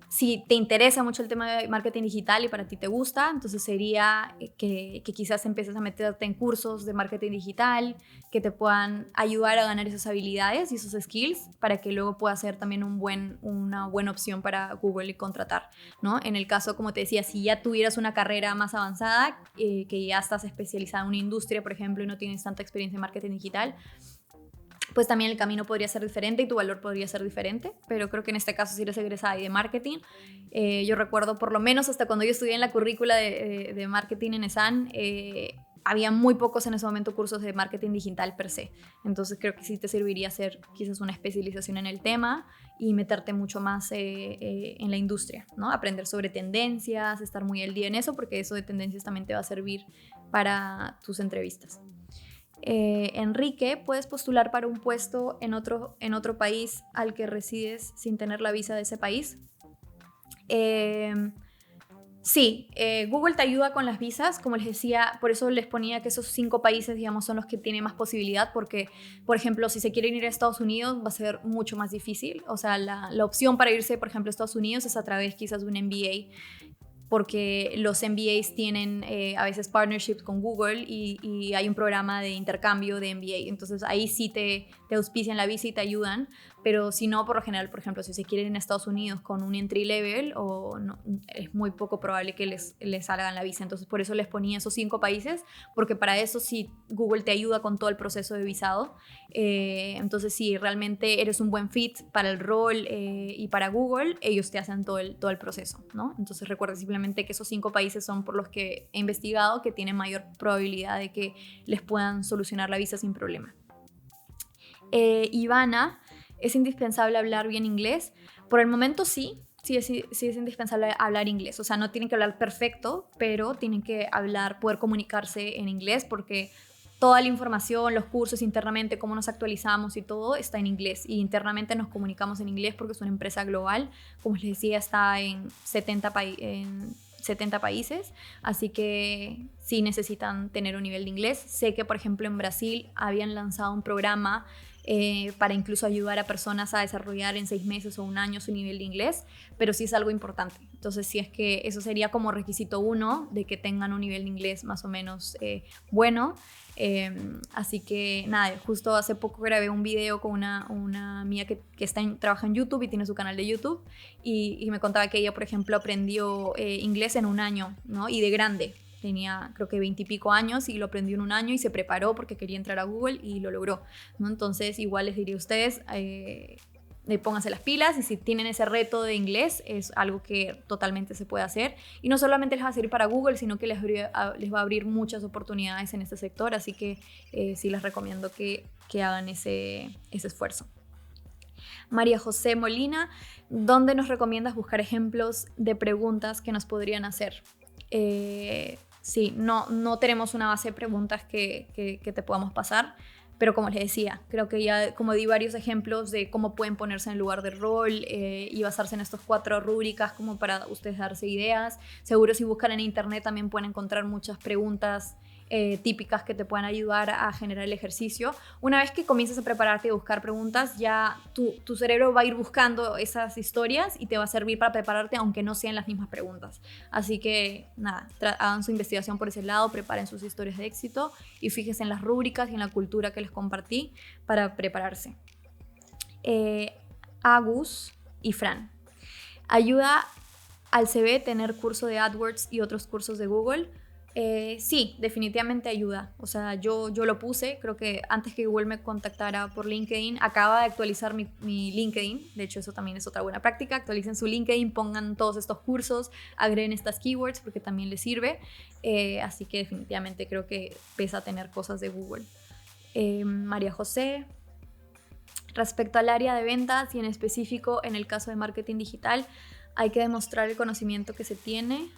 si te interesa mucho el tema de marketing digital y para ti te gusta, entonces sería que quizás empieces a meterte en cursos de marketing digital que te puedan ayudar a ganar esas habilidades y esos skills, para que luego pueda ser también una buena opción para Google y contratar, ¿no? En el caso, como te decía, si ya tuvieras una carrera más avanzada, que ya estás especializada en una industria, por ejemplo, y no tienes tanta experiencia en marketing digital, pues también el camino podría ser diferente y tu valor podría ser diferente. Pero creo que en este caso, si eres egresada y de marketing, yo recuerdo, por lo menos hasta cuando yo estudié en la currícula de marketing en ESAN, había muy pocos en ese momento cursos de marketing digital per se. Entonces creo que sí te serviría hacer quizás una especialización en el tema y meterte mucho más en la industria, ¿no? Aprender sobre tendencias, estar muy al día en eso, porque eso de tendencias también te va a servir para tus entrevistas. Enrique, ¿puedes postular para un puesto en otro país al que resides sin tener la visa de ese país? Sí, Google te ayuda con las visas, como les decía, por eso les ponía que esos 5 países, digamos, son los que tienen más posibilidad, porque, por ejemplo, si se quieren ir a Estados Unidos va a ser mucho más difícil. O sea, la opción para irse, por ejemplo, a Estados Unidos es a través quizás de un MBA, porque los MBAs tienen a veces partnerships con Google y hay un programa de intercambio de MBA. Entonces ahí sí te auspician la visa y te ayudan, pero si no, por lo general, por ejemplo, si se quieren en Estados Unidos con un entry level, o no, es muy poco probable que les salgan la visa. Entonces, por eso les ponía esos 5 países, porque para eso sí Google te ayuda con todo el proceso de visado. Entonces, si realmente eres un buen fit para el rol y para Google, ellos te hacen todo el proceso, ¿no? Entonces, recuerda simplemente que esos 5 países son por los que he investigado que tienen mayor probabilidad de que les puedan solucionar la visa sin problema. Ivana, ¿es indispensable hablar bien inglés? Por el momento sí es indispensable hablar inglés. O sea, no tienen que hablar perfecto, pero tienen que poder comunicarse en inglés, porque toda la información, los cursos internamente, cómo nos actualizamos y todo está en inglés. Y internamente nos comunicamos en inglés porque es una empresa global. Como les decía, está en 70 países, así que sí necesitan tener un nivel de inglés. Sé que, por ejemplo, en Brasil habían lanzado un programa para incluso ayudar a personas a desarrollar en 6 meses o un año su nivel de inglés, pero sí es algo importante. Entonces, sí, es que eso sería como requisito 1 de que tengan un nivel de inglés más o menos bueno. Así que nada, justo hace poco grabé un video con una amiga que trabaja en YouTube y tiene su canal de YouTube, y me contaba que ella, por ejemplo, aprendió inglés en un año, ¿no? Y de grande. Tenía creo que 20 y pico años y lo aprendió en un año y se preparó porque quería entrar a Google y lo logró, ¿no? Entonces, igual les diría a ustedes, pónganse las pilas, y si tienen ese reto de inglés, es algo que totalmente se puede hacer, y no solamente les va a servir para Google, sino que les va a abrir muchas oportunidades en este sector. Así que sí les recomiendo que hagan ese esfuerzo. María José Molina, ¿dónde nos recomiendas buscar ejemplos de preguntas que nos podrían hacer? Sí, no tenemos una base de preguntas que te podamos pasar, pero como les decía, creo que ya como di varios ejemplos de cómo pueden ponerse en el lugar del rol y basarse en estos 4 rúbricas como para ustedes darse ideas. Seguro si buscan en internet también pueden encontrar muchas preguntas típicas que te puedan ayudar a generar el ejercicio. Una vez que comiences a prepararte y a buscar preguntas, ya tu cerebro va a ir buscando esas historias y te va a servir para prepararte, aunque no sean las mismas preguntas. Así que nada, hagan su investigación por ese lado, preparen sus historias de éxito y fíjense en las rúbricas y en la cultura que les compartí para prepararse. Agus y Fran, ¿ayuda al CV tener curso de AdWords y otros cursos de Google? Sí, definitivamente ayuda. O sea, yo lo puse, creo que antes que Google me contactara por LinkedIn, acaba de actualizar mi LinkedIn. De hecho, eso también es otra buena práctica. Actualicen su LinkedIn, pongan todos estos cursos, agreguen estas keywords porque también les sirve. Así que definitivamente creo que pesa tener cosas de Google. María José, respecto al área de ventas y en específico en el caso de marketing digital, hay que demostrar el conocimiento que se tiene.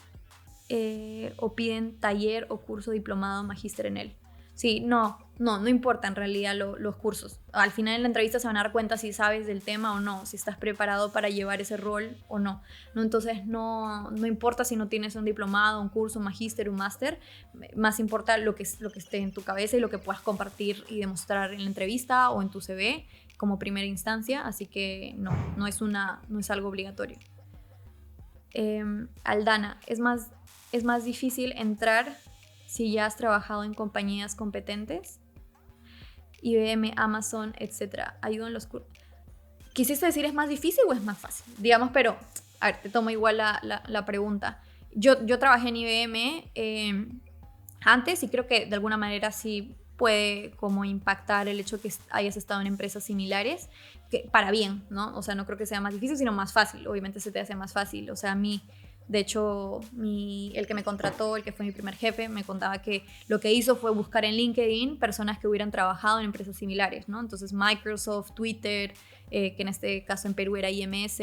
O piden taller o curso diplomado magíster en él. Sí, no importa en realidad los cursos. Al final en la entrevista se van a dar cuenta si sabes del tema o no, si estás preparado para llevar ese rol o no. Entonces no importa si no tienes un diplomado, un curso, un magíster, un máster, más importa lo que esté en tu cabeza y lo que puedas compartir y demostrar en la entrevista o en tu CV como primera instancia. Así que no es algo obligatorio. Aldana, ¿es más difícil entrar si ya has trabajado en compañías competentes? IBM, Amazon, etc. ¿Ayudan los cursos? ¿Quisiste decir es más difícil o es más fácil? Digamos, pero, a ver, te tomo igual la pregunta. Yo trabajé en IBM antes y creo que de alguna manera sí puede como impactar el hecho que hayas estado en empresas similares, que para bien, ¿no? O sea, no creo que sea más difícil, sino más fácil. Obviamente se te hace más fácil. O sea, a mí, de hecho, el que me contrató, el que fue mi primer jefe, me contaba que lo que hizo fue buscar en LinkedIn personas que hubieran trabajado en empresas similares, ¿no? Entonces, Microsoft, Twitter, que en este caso en Perú era IMS,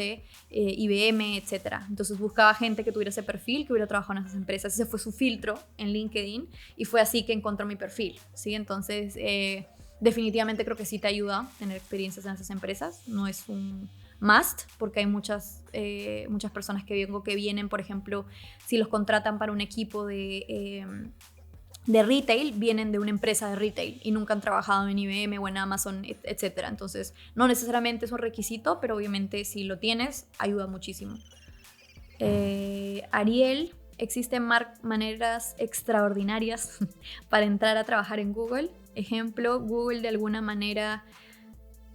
IBM, etc. Entonces buscaba gente que tuviera ese perfil, que hubiera trabajado en esas empresas. Ese fue su filtro en LinkedIn y fue así que encontró mi perfil, ¿sí? Entonces, definitivamente creo que sí te ayuda a tener experiencias en esas empresas. No es un must, porque hay muchas personas que vienen, por ejemplo, si los contratan para un equipo de retail, vienen de una empresa de retail y nunca han trabajado en IBM o en Amazon, etc. Entonces, no necesariamente es un requisito, pero obviamente si lo tienes, ayuda muchísimo. Ariel, ¿existen maneras extraordinarias para entrar a trabajar en Google? Ejemplo, Google de alguna manera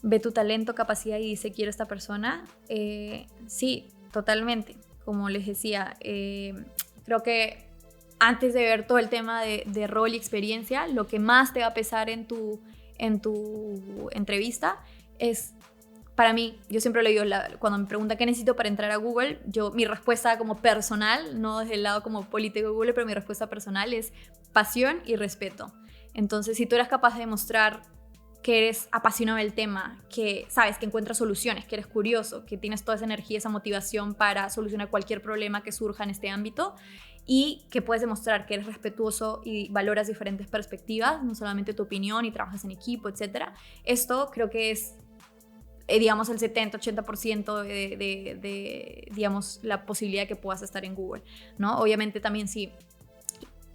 ve tu talento, capacidad y dice quiero esta persona. Sí, totalmente. Como les decía, creo que antes de ver todo el tema de rol y experiencia, lo que más te va a pesar en tu entrevista es, para mí, yo siempre le digo, cuando me preguntan qué necesito para entrar a Google, mi respuesta como personal, no desde el lado como político de Google, pero mi respuesta personal es pasión y respeto. Entonces, si tú eres capaz de demostrar que eres apasionado del tema, que sabes que encuentras soluciones, que eres curioso, que tienes toda esa energía, esa motivación para solucionar cualquier problema que surja en este ámbito y que puedes demostrar que eres respetuoso y valoras diferentes perspectivas, no solamente tu opinión y trabajas en equipo, etc. Esto creo que es, digamos, el 70-80% digamos, la posibilidad de que puedas estar en Google, ¿no? Obviamente también sí.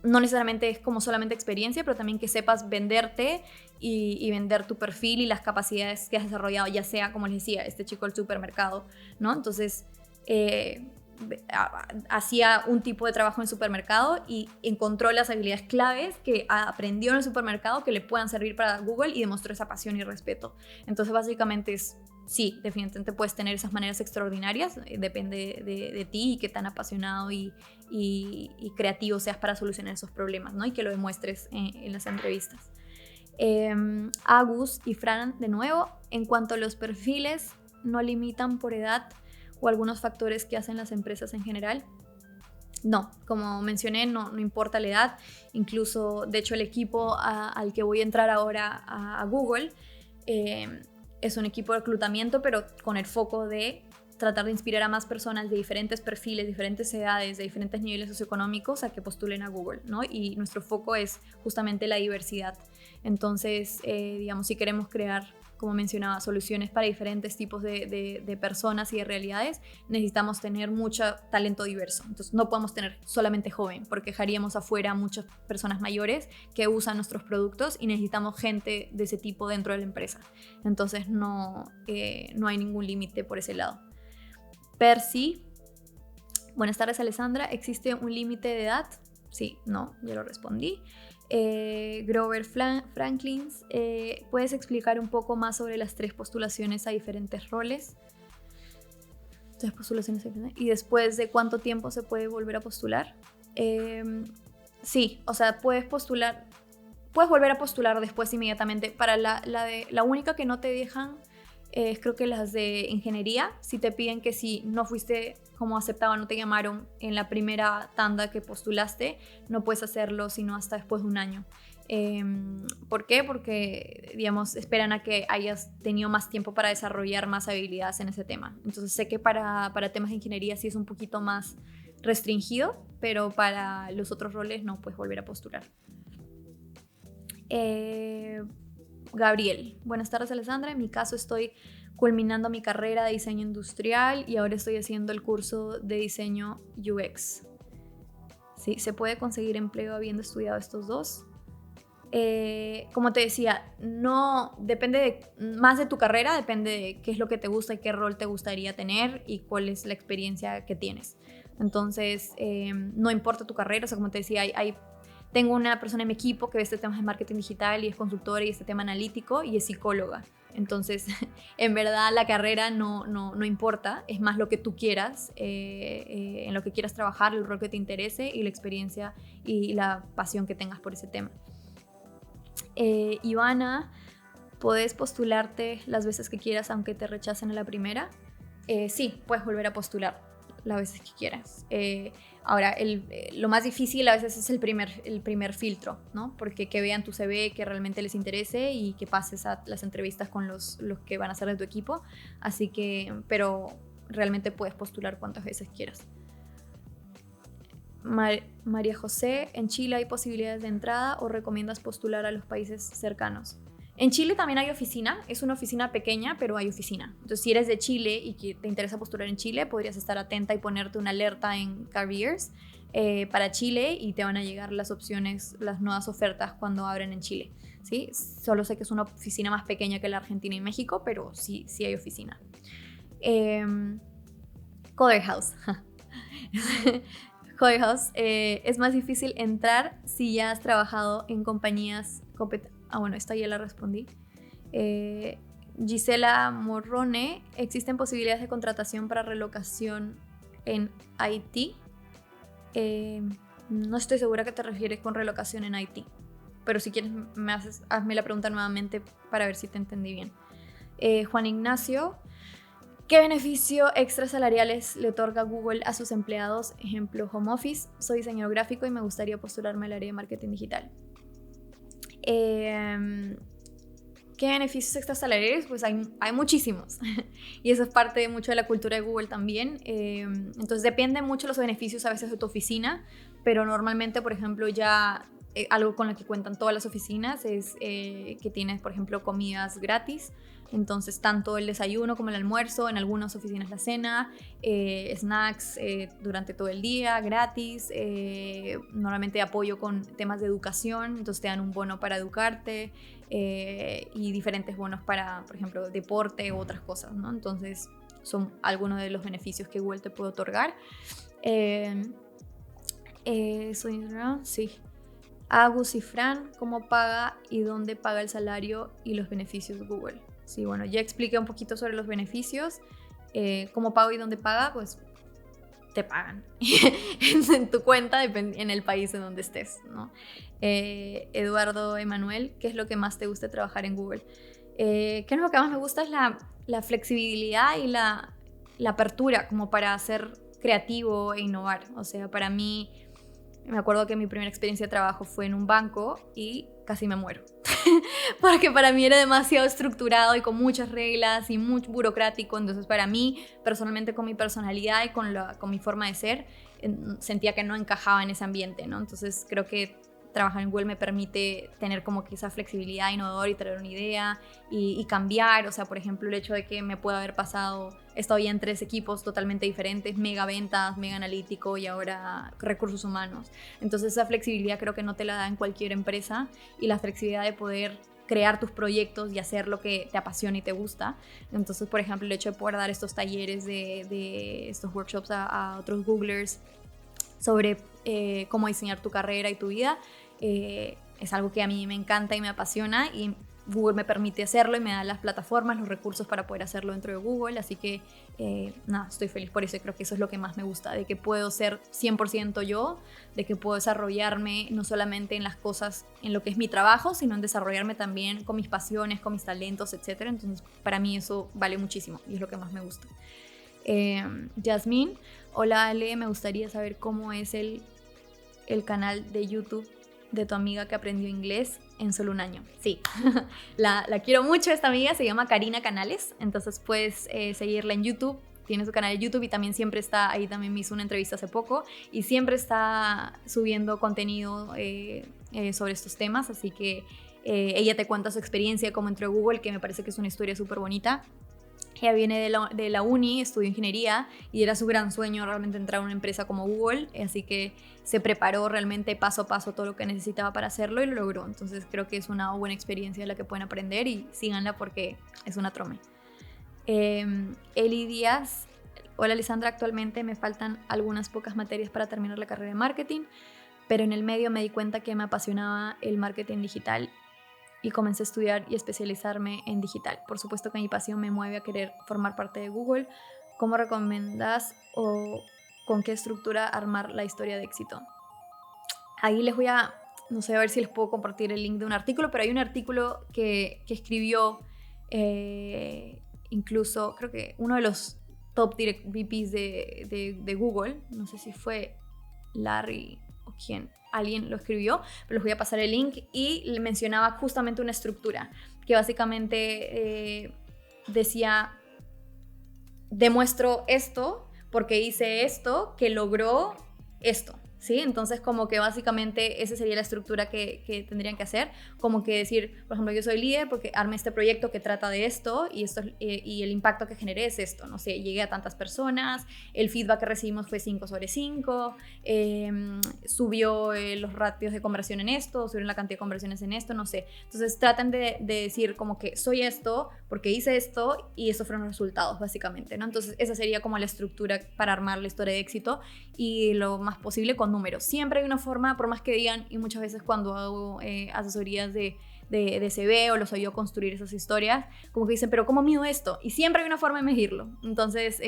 No necesariamente es como solamente experiencia, pero también que sepas venderte y vender tu perfil y las capacidades que has desarrollado, ya sea, como les decía, este chico del supermercado, ¿no? Entonces, hacía un tipo de trabajo en el supermercado y encontró las habilidades claves que aprendió en el supermercado que le puedan servir para Google y demostró esa pasión y respeto. Entonces, básicamente es, sí, definitivamente puedes tener esas maneras extraordinarias, depende de ti y qué tan apasionado y creativo seas para solucionar esos problemas, ¿no? Y que lo demuestres en las entrevistas. Agus y Fran, de nuevo, en cuanto a los perfiles, no limitan por edad o algunos factores que hacen las empresas en general. No, como mencioné, no importa la edad. Incluso, de hecho, el equipo al que voy a entrar ahora a Google es un equipo de reclutamiento, pero con el foco de tratar de inspirar a más personas de diferentes perfiles, diferentes edades, de diferentes niveles socioeconómicos a que postulen a Google, ¿no? Y nuestro foco es justamente la diversidad. Entonces, digamos, si queremos crear, como mencionaba, soluciones para diferentes tipos de personas y de realidades, necesitamos tener mucho talento diverso. Entonces, no podemos tener solamente joven, porque dejaríamos afuera a muchas personas mayores que usan nuestros productos y necesitamos gente de ese tipo dentro de la empresa. Entonces, no hay ningún límite por ese lado. Percy, buenas tardes Alessandra, ¿existe un límite de edad? Sí, no, ya lo respondí. Grover Franklins, ¿puedes explicar un poco más sobre las 3 postulaciones a diferentes roles? 3 postulaciones a diferentes, ¿y después de cuánto tiempo se puede volver a postular? Sí, o sea, puedes volver a postular después inmediatamente. Para la única que no te dejan creo que las de ingeniería, si te piden que si no fuiste como aceptado, no te llamaron en la primera tanda que postulaste, no puedes hacerlo sino hasta después de un año. ¿Por qué? Porque, digamos, esperan a que hayas tenido más tiempo para desarrollar más habilidades en ese tema. Entonces sé que para temas de ingeniería sí es un poquito más restringido, pero para los otros roles no puedes volver a postular. Gabriel, buenas tardes Alessandra, en mi caso estoy culminando mi carrera de diseño industrial y ahora estoy haciendo el curso de diseño UX. ¿Sí? ¿Se puede conseguir empleo habiendo estudiado estos dos? Como te decía, no depende más de tu carrera, depende de qué es lo que te gusta y qué rol te gustaría tener y cuál es la experiencia que tienes. Entonces, no importa tu carrera, o sea, como te decía, tengo una persona en mi equipo que ve este tema de marketing digital y es consultora y este tema analítico y es psicóloga. Entonces, en verdad la carrera no importa, es más lo que tú quieras, en lo que quieras trabajar, el rol que te interese y la experiencia y la pasión que tengas por ese tema. Ivana, ¿puedes postularte las veces que quieras aunque te rechacen a la primera? Sí, puedes volver a postular las veces que quieras. Ahora, lo más difícil a veces es el primer filtro, ¿no? Porque que vean tu CV, que realmente les interese y que pases a las entrevistas con los que van a ser de tu equipo. Así que, pero realmente puedes postular cuantas veces quieras. María José, ¿en Chile hay posibilidades de entrada o recomiendas postular a los países cercanos? En Chile también hay oficina, es una oficina pequeña, pero hay oficina. Entonces, si eres de Chile y que te interesa postular en Chile, podrías estar atenta y ponerte una alerta en Careers para Chile y te van a llegar las opciones, las nuevas ofertas cuando abren en Chile. ¿Sí? Solo sé que es una oficina más pequeña que la Argentina y México, pero sí hay oficina. Coder House. Coder House, es más difícil entrar si ya has trabajado en compañías bueno, esta ya la respondí. Gisela Morrone, ¿existen posibilidades de contratación para relocación en Haití? No estoy segura a qué te refieres con relocación en Haití, pero si quieres hazme la pregunta nuevamente para ver si te entendí bien. Juan Ignacio, ¿qué beneficio extra salariales le otorga Google a sus empleados? Ejemplo, home office. Soy diseñador gráfico y me gustaría postularme al área de marketing digital. ¿Qué beneficios extrasalariales? Pues hay muchísimos y eso es parte mucho de la cultura de Google también. Entonces depende mucho de los beneficios a veces de tu oficina, pero normalmente, por ejemplo, ya algo con lo que cuentan todas las oficinas es que tienes, por ejemplo, comidas gratis. Entonces, tanto el desayuno como el almuerzo, en algunas oficinas la cena, snacks durante todo el día, gratis, normalmente apoyo con temas de educación, entonces te dan un bono para educarte y diferentes bonos para, por ejemplo, deporte u otras cosas, ¿no? Entonces, son algunos de los beneficios que Google te puede otorgar. Sí. Agus y Fran, ¿cómo paga y dónde paga el salario y los beneficios de Google? Sí, bueno, ya expliqué un poquito sobre los beneficios. ¿Cómo pago y dónde paga? Pues te pagan en tu cuenta, en el país en donde estés, ¿no? Eduardo Emanuel, ¿qué es lo que más te gusta de trabajar en Google? ¿Qué es lo que más me gusta? Es la flexibilidad y la apertura como para ser creativo e innovar. O sea, para mí, me acuerdo que mi primera experiencia de trabajo fue en un banco y casi me muero. Porque para mí era demasiado estructurado y con muchas reglas y muy burocrático. Entonces para mí, personalmente, con mi personalidad y con mi forma de ser, sentía que no encajaba en ese ambiente, ¿no? Entonces creo que trabajar en Google me permite tener como que esa flexibilidad innovadora y traer una idea y cambiar. O sea, por ejemplo, el hecho de que me pueda haber pasado, he estado ya en 3 equipos totalmente diferentes, mega ventas, mega analítico y ahora recursos humanos. Entonces esa flexibilidad creo que no te la da en cualquier empresa, y la flexibilidad de poder crear tus proyectos y hacer lo que te apasiona y te gusta. Entonces, por ejemplo, el hecho de poder dar estos talleres de estos workshops a otros Googlers sobre cómo diseñar tu carrera y tu vida, es algo que a mí me encanta y me apasiona, y Google me permite hacerlo y me da las plataformas, los recursos para poder hacerlo dentro de Google. Así que nada, estoy feliz por eso y creo que eso es lo que más me gusta, de que puedo ser 100% yo, de que puedo desarrollarme no solamente en las cosas, en lo que es mi trabajo, sino en desarrollarme también con mis pasiones, con mis talentos, etc. Entonces para mí eso vale muchísimo y es lo que más me gusta. Yasmín, hola Ale, me gustaría saber cómo es el canal de YouTube de tu amiga que aprendió inglés en solo un año. Sí, la quiero mucho esta amiga, se llama Karina Canales, entonces puedes seguirla en YouTube, tiene su canal de YouTube y también siempre está, ahí también me hizo una entrevista hace poco y siempre está subiendo contenido sobre estos temas, así que ella te cuenta su experiencia como entró a Google, que me parece que es una historia súper bonita. Ella viene de la uni, estudió ingeniería y era su gran sueño realmente entrar a una empresa como Google, así que se preparó realmente paso a paso todo lo que necesitaba para hacerlo y lo logró. Entonces creo que es una buena experiencia de la que pueden aprender y síganla porque es una trome. Eli Díaz, hola Lisandra, actualmente me faltan algunas pocas materias para terminar la carrera de marketing, pero en el medio me di cuenta que me apasionaba el marketing digital y comencé a estudiar y especializarme en digital. Por supuesto que mi pasión me mueve a querer formar parte de Google. ¿Cómo recomendás o con qué estructura armar la historia de éxito? Ahí les voy a, no sé, a ver si les puedo compartir el link de un artículo, pero hay un artículo que escribió incluso, creo que uno de los top VPs de Google, no sé si fue Larry o quién, alguien lo escribió, pero les voy a pasar el link, y le mencionaba justamente una estructura que básicamente decía: demuestro esto porque hice esto que logró esto, ¿sí? Entonces como que básicamente esa sería la estructura que tendrían que hacer, como que decir, por ejemplo, yo soy líder porque armé este proyecto que trata de esto y el impacto que generé es esto, no sé, llegué a tantas personas, el feedback que recibimos fue 5/5, subió los ratios de conversión en esto, subieron la cantidad de conversiones en esto, no sé. Entonces traten de decir como que soy esto porque hice esto y esos fueron los resultados básicamente, ¿no? Entonces esa sería como la estructura para armar la historia de éxito, y lo más posible con números. Siempre hay una forma, por más que digan, y muchas veces cuando hago asesorías de de CV o los ayudo a construir esas historias, como que dicen, pero ¿cómo mido esto? Y siempre hay una forma de medirlo. Entonces,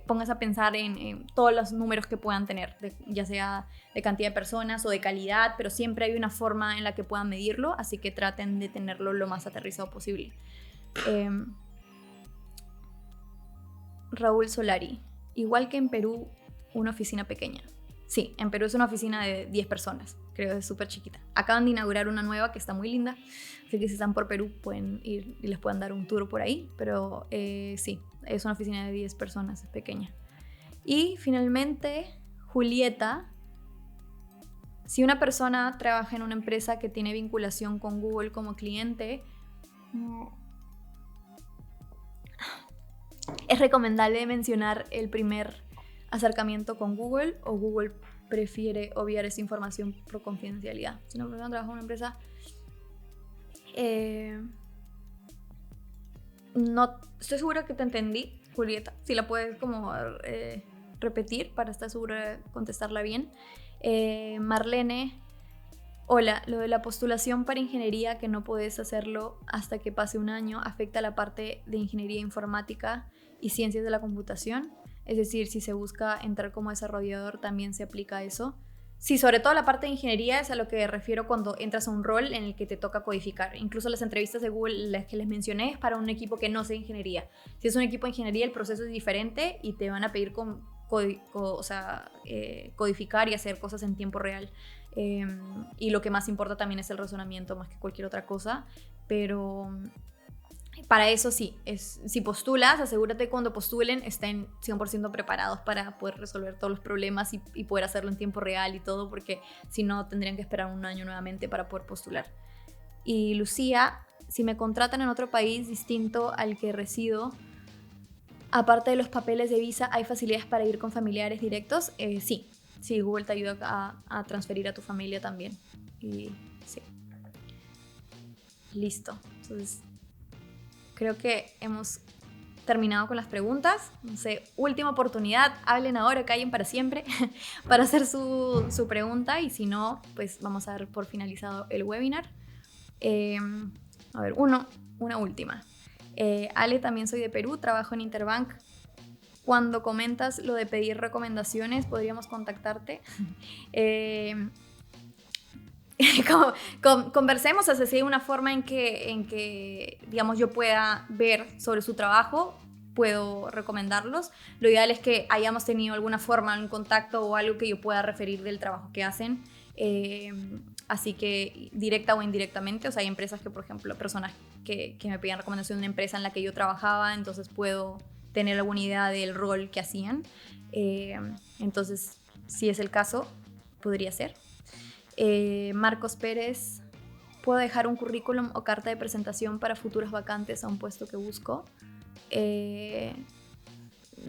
pónganse a pensar en todos los números que puedan tener, ya sea de cantidad de personas o de calidad, pero siempre hay una forma en la que puedan medirlo, así que traten de tenerlo lo más aterrizado posible. Raúl Solari, igual que en Perú, una oficina pequeña. Sí, en Perú es una oficina de 10 personas, creo que es súper chiquita. Acaban de inaugurar una nueva que está muy linda, así que si están por Perú pueden ir y les pueden dar un tour por ahí, pero sí, es una oficina de 10 personas, es pequeña. Y finalmente, Julieta, si una persona trabaja en una empresa que tiene vinculación con Google como cliente, ¿es recomendable mencionar el primer acercamiento con Google o Google prefiere obviar esa información por confidencialidad? Si una persona trabaja en una empresa, no estoy segura que te entendí, Julieta. Si la puedes como repetir para estar segura de contestarla bien. Marlene, hola, lo de la postulación para ingeniería que no puedes hacerlo hasta que pase un año afecta la parte de ingeniería informática y ciencias de la computación. Es decir, si se busca entrar como desarrollador, también se aplica eso. Sí, sobre todo la parte de ingeniería es a lo que refiero cuando entras a un rol en el que te toca codificar. Incluso las entrevistas de Google, las que les mencioné, es para un equipo que no sea ingeniería. Si es un equipo de ingeniería, el proceso es diferente y te van a pedir codificar y hacer cosas en tiempo real. Y lo que más importa también es el razonamiento más que cualquier otra cosa. Pero para eso sí, si postulas, asegúrate que cuando postulen estén 100% preparados para poder resolver todos los problemas y poder hacerlo en tiempo real y todo, porque si no tendrían que esperar un año nuevamente para poder postular. Y Lucía, si me contratan en otro país distinto al que resido, aparte de los papeles de visa, ¿hay facilidades para ir con familiares directos? Sí, Google te ayuda a transferir a tu familia también. Y sí. Listo. Entonces, creo que hemos terminado con las preguntas. No sé, última oportunidad, hablen ahora, callen para siempre para hacer su pregunta, y si no, pues vamos a dar por finalizado el webinar. A ver, una última. Ale, también soy de Perú, trabajo en Interbank. Cuando comentas lo de pedir recomendaciones, podríamos contactarte. Conversemos, o sea, si hay una forma en que, digamos, yo pueda ver sobre su trabajo, puedo recomendarlos. Lo ideal es que hayamos tenido alguna forma, un contacto o algo que yo pueda referir del trabajo que hacen. Así que directa o indirectamente, o sea, hay empresas que, por ejemplo, personas que me piden recomendación de una empresa en la que yo trabajaba, entonces puedo tener alguna idea del rol que hacían. Entonces, si es el caso, podría ser. Marcos Pérez, ¿puedo dejar un currículum o carta de presentación para futuras vacantes a un puesto que busco?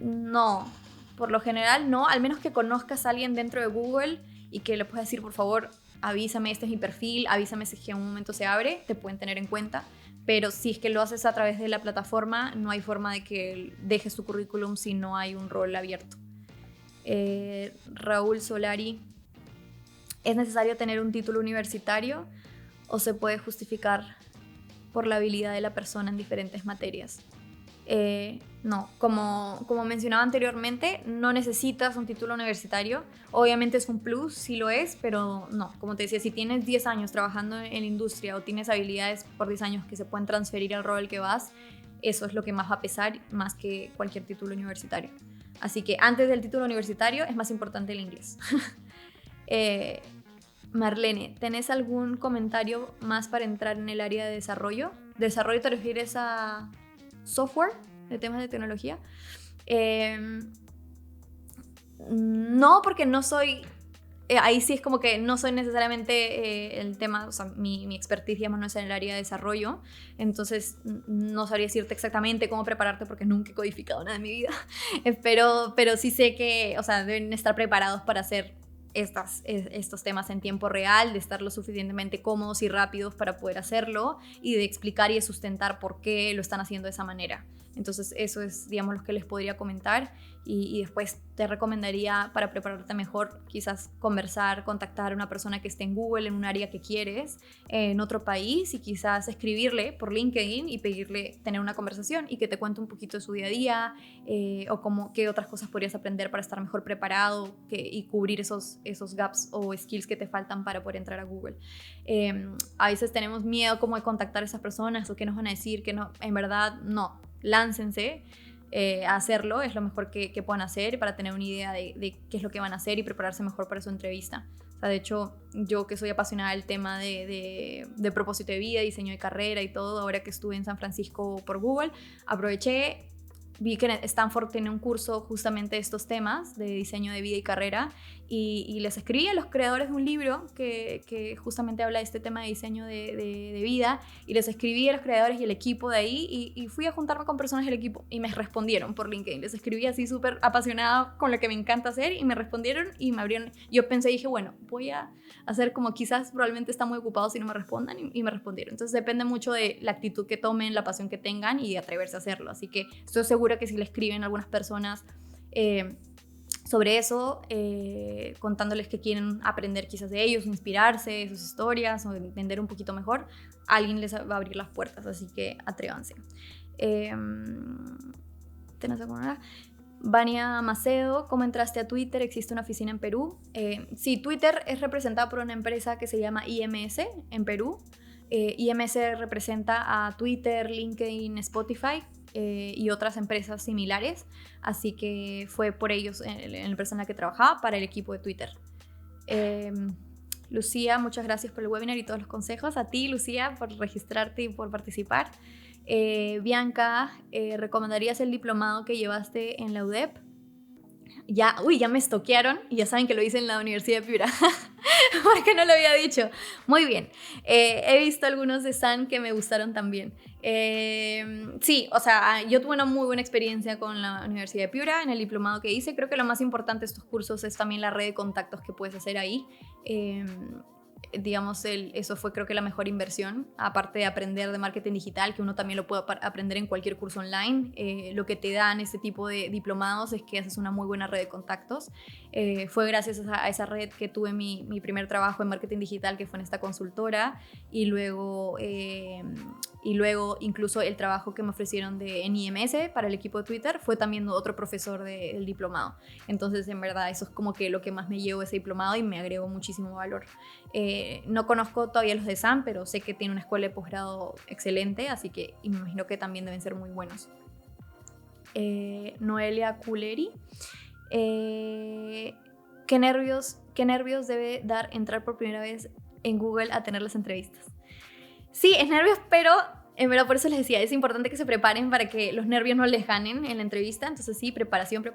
No, por lo general no, al menos que conozcas a alguien dentro de Google y que le puedas decir, por favor, avísame, este es mi perfil, avísame si es que en un momento se abre, te pueden tener en cuenta. Pero si es que lo haces a través de la plataforma, no hay forma de que dejes tu currículum si no hay un rol abierto. Raúl Solari, ¿es necesario tener un título universitario o se puede justificar por la habilidad de la persona en diferentes materias? No, como mencionaba anteriormente, no necesitas un título universitario. Obviamente es un plus, sí lo es, pero no. Como te decía, si tienes 10 años trabajando en la industria o tienes habilidades por 10 años que se pueden transferir al rol al que vas, eso es lo que más va a pesar, más que cualquier título universitario. Así que antes del título universitario es más importante el inglés. Marlene, ¿tenés algún comentario más para entrar en el área de desarrollo? ¿Desarrollo te refieres a software, de temas de tecnología? No, porque no soy... ahí sí es como que no soy necesariamente el tema, o sea, mi expertise, digamos, no es en el área de desarrollo, entonces no sabría decirte exactamente cómo prepararte porque nunca he codificado nada en mi vida, pero sí sé que, o sea, deben estar preparados para hacer estos temas en tiempo real, de estar lo suficientemente cómodos y rápidos para poder hacerlo y de explicar y de sustentar por qué lo están haciendo de esa manera. Entonces eso es, digamos, lo que les podría comentar y después te recomendaría para prepararte mejor quizás conversar, contactar a una persona que esté en Google en un área que quieres, en otro país y quizás escribirle por LinkedIn y pedirle tener una conversación y que te cuente un poquito de su día a día o como qué otras cosas podrías aprender para estar mejor preparado y cubrir esos gaps o skills que te faltan para poder entrar a Google. A veces tenemos miedo como de contactar a esas personas o qué nos van a decir, que no, en verdad no, láncense a hacerlo, es lo mejor que puedan hacer para tener una idea de qué es lo que van a hacer y prepararse mejor para su entrevista. O sea, de hecho, yo que soy apasionada del tema de propósito de vida, diseño de carrera y todo, ahora que estuve en San Francisco por Google, aproveché, vi que Stanford tiene un curso justamente de estos temas de diseño de vida y carrera y les escribí a los creadores de un libro que justamente habla de este tema de diseño de vida y les escribí a los creadores y el equipo de ahí y fui a juntarme con personas del equipo y me respondieron por LinkedIn. Les escribí así súper apasionada con lo que me encanta hacer y me respondieron y me abrieron. Yo pensé, dije, bueno, voy a hacer como quizás probablemente está muy ocupado si no me respondan y me respondieron. Entonces depende mucho de la actitud que tomen, la pasión que tengan y de atreverse a hacerlo. Así que estoy segura que si le escriben a algunas personas sobre eso, contándoles que quieren aprender quizás de ellos, inspirarse, de sus historias o entender un poquito mejor, alguien les va a abrir las puertas, así que atrévanse. Vania Macedo, ¿cómo entraste a Twitter? ¿Existe una oficina en Perú? Sí, Twitter es representada por una empresa que se llama IMS en Perú. IMS representa a Twitter, LinkedIn, Spotify y otras empresas similares, así que fue por ellos en la empresa en la que trabajaba para el equipo de Twitter. Lucía, muchas gracias por el webinar y todos los consejos. A ti, Lucía, por registrarte y por participar. Bianca, ¿recomendarías el diplomado que llevaste en la UDEP? Ya me estoquearon y ya saben que lo hice en la Universidad de Piura. Porque no lo había dicho. Muy bien. He visto algunos de San que me gustaron también. Sí, o sea, yo tuve una muy buena experiencia con la Universidad de Piura en el diplomado que hice. Creo que lo más importante de estos cursos es también la red de contactos que puedes hacer ahí. Digamos, eso fue creo que la mejor inversión, aparte de aprender de marketing digital, que uno también lo puede aprender en cualquier curso online. Lo que te dan este tipo de diplomados es que haces una muy buena red de contactos. Fue gracias a esa red que tuve mi primer trabajo en marketing digital, que fue en esta consultora, y luego incluso el trabajo que me ofrecieron en IMS para el equipo de Twitter fue también otro profesor del diplomado. Entonces, en verdad, eso es como que lo que más me llevo ese diplomado y me agregó muchísimo valor. No conozco todavía los de SAM, pero sé que tiene una escuela de posgrado excelente, así que me imagino que también deben ser muy buenos. Noelia Culeri, ¿qué nervios debe dar entrar por primera vez en Google a tener las entrevistas? Sí, es nervios, pero en verdad por eso les decía, es importante que se preparen para que los nervios no les ganen en la entrevista. Entonces sí, preparación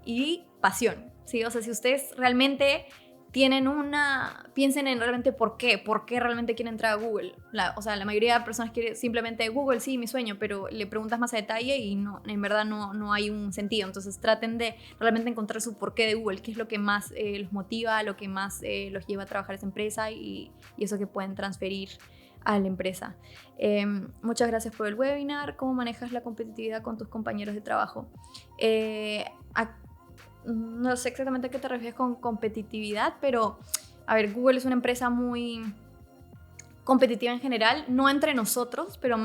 y pasión, ¿sí? O sea, si ustedes realmente piensen en realmente por qué realmente quieren entrar a Google. O sea, la mayoría de personas quiere simplemente Google, sí, mi sueño, pero le preguntas más a detalle y no, en verdad no hay un sentido. Entonces traten de realmente encontrar su porqué de Google, qué es lo que más los motiva, lo que más los lleva a trabajar esa empresa y eso que pueden transferir a la empresa. Muchas gracias por el webinar. ¿Cómo manejas la competitividad con tus compañeros de trabajo? No sé exactamente a qué te refieres con competitividad, pero a ver, Google es una empresa muy competitiva en general, no entre nosotros, pero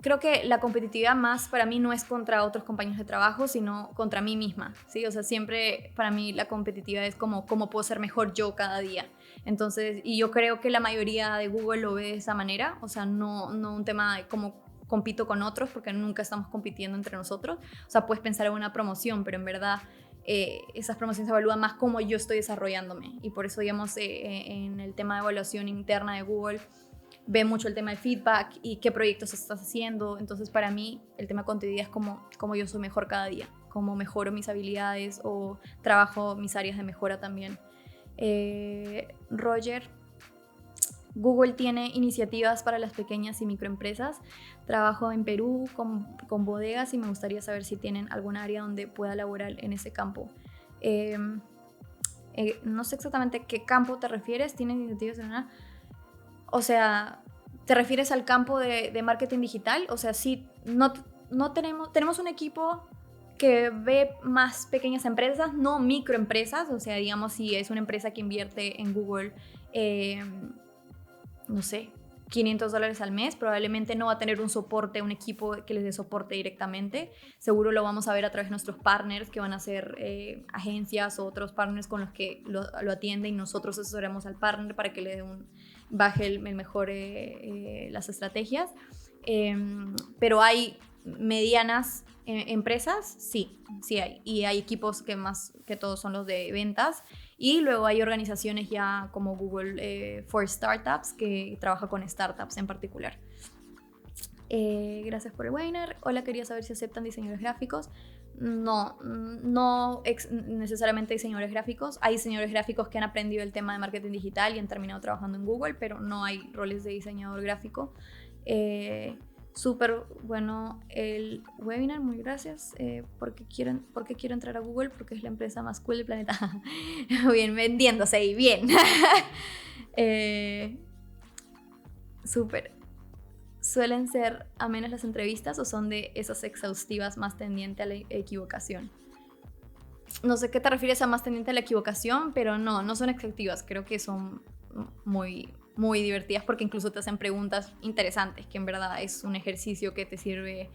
creo que la competitividad más para mí no es contra otros compañeros de trabajo, sino contra mí misma, ¿sí? O sea, siempre para mí la competitividad es como cómo puedo ser mejor yo cada día. Entonces, y yo creo que la mayoría de Google lo ve de esa manera, o sea, no un tema de cómo compito con otros, porque nunca estamos compitiendo entre nosotros. O sea, puedes pensar en una promoción, pero en verdad esas promociones se evalúan más cómo yo estoy desarrollándome. Y por eso, digamos, en el tema de evaluación interna de Google, ve mucho el tema de feedback y qué proyectos estás haciendo. Entonces, para mí, el tema de competitividad es cómo yo soy mejor cada día, cómo mejoro mis habilidades o trabajo mis áreas de mejora también. Roger, Google tiene iniciativas para las pequeñas y microempresas. Trabajo en Perú con bodegas y me gustaría saber si tienen algún área donde pueda laborar en ese campo. No sé exactamente qué campo te refieres. ¿Tienen iniciativas en una? O sea, ¿te refieres al campo de marketing digital? O sea, sí, no no tenemos un equipo que ve más pequeñas empresas, no microempresas. O sea, digamos, si es una empresa que invierte en Google, no sé, $500 al mes, probablemente no va a tener un equipo que les dé soporte directamente. Seguro lo vamos a ver a través de nuestros partners, que van a ser agencias o otros partners con los que lo atienden, y nosotros asesoramos al partner para que le baje el mejor las estrategias. Pero hay medianas empresas, sí hay. Y hay equipos que más que todos son los de ventas. Y luego hay organizaciones ya como Google for Startups, que trabaja con startups en particular. Gracias por el webinar. Hola, quería saber si aceptan diseñadores gráficos. No necesariamente diseñadores gráficos. Hay diseñadores gráficos que han aprendido el tema de marketing digital y han terminado trabajando en Google, pero no hay roles de diseñador gráfico. Súper bueno el webinar, muy gracias. ¿Por qué quiero entrar a Google? Porque es la empresa más cool del planeta. Bien, vendiéndose ahí, bien. Súper. ¿Suelen ser amenas las entrevistas o son de esas exhaustivas más tendiente a la equivocación? No sé qué te refieres a más tendiente a la equivocación, pero no son exhaustivas. Creo que son muy divertidas, porque incluso te hacen preguntas interesantes, que en verdad es un ejercicio que te sirve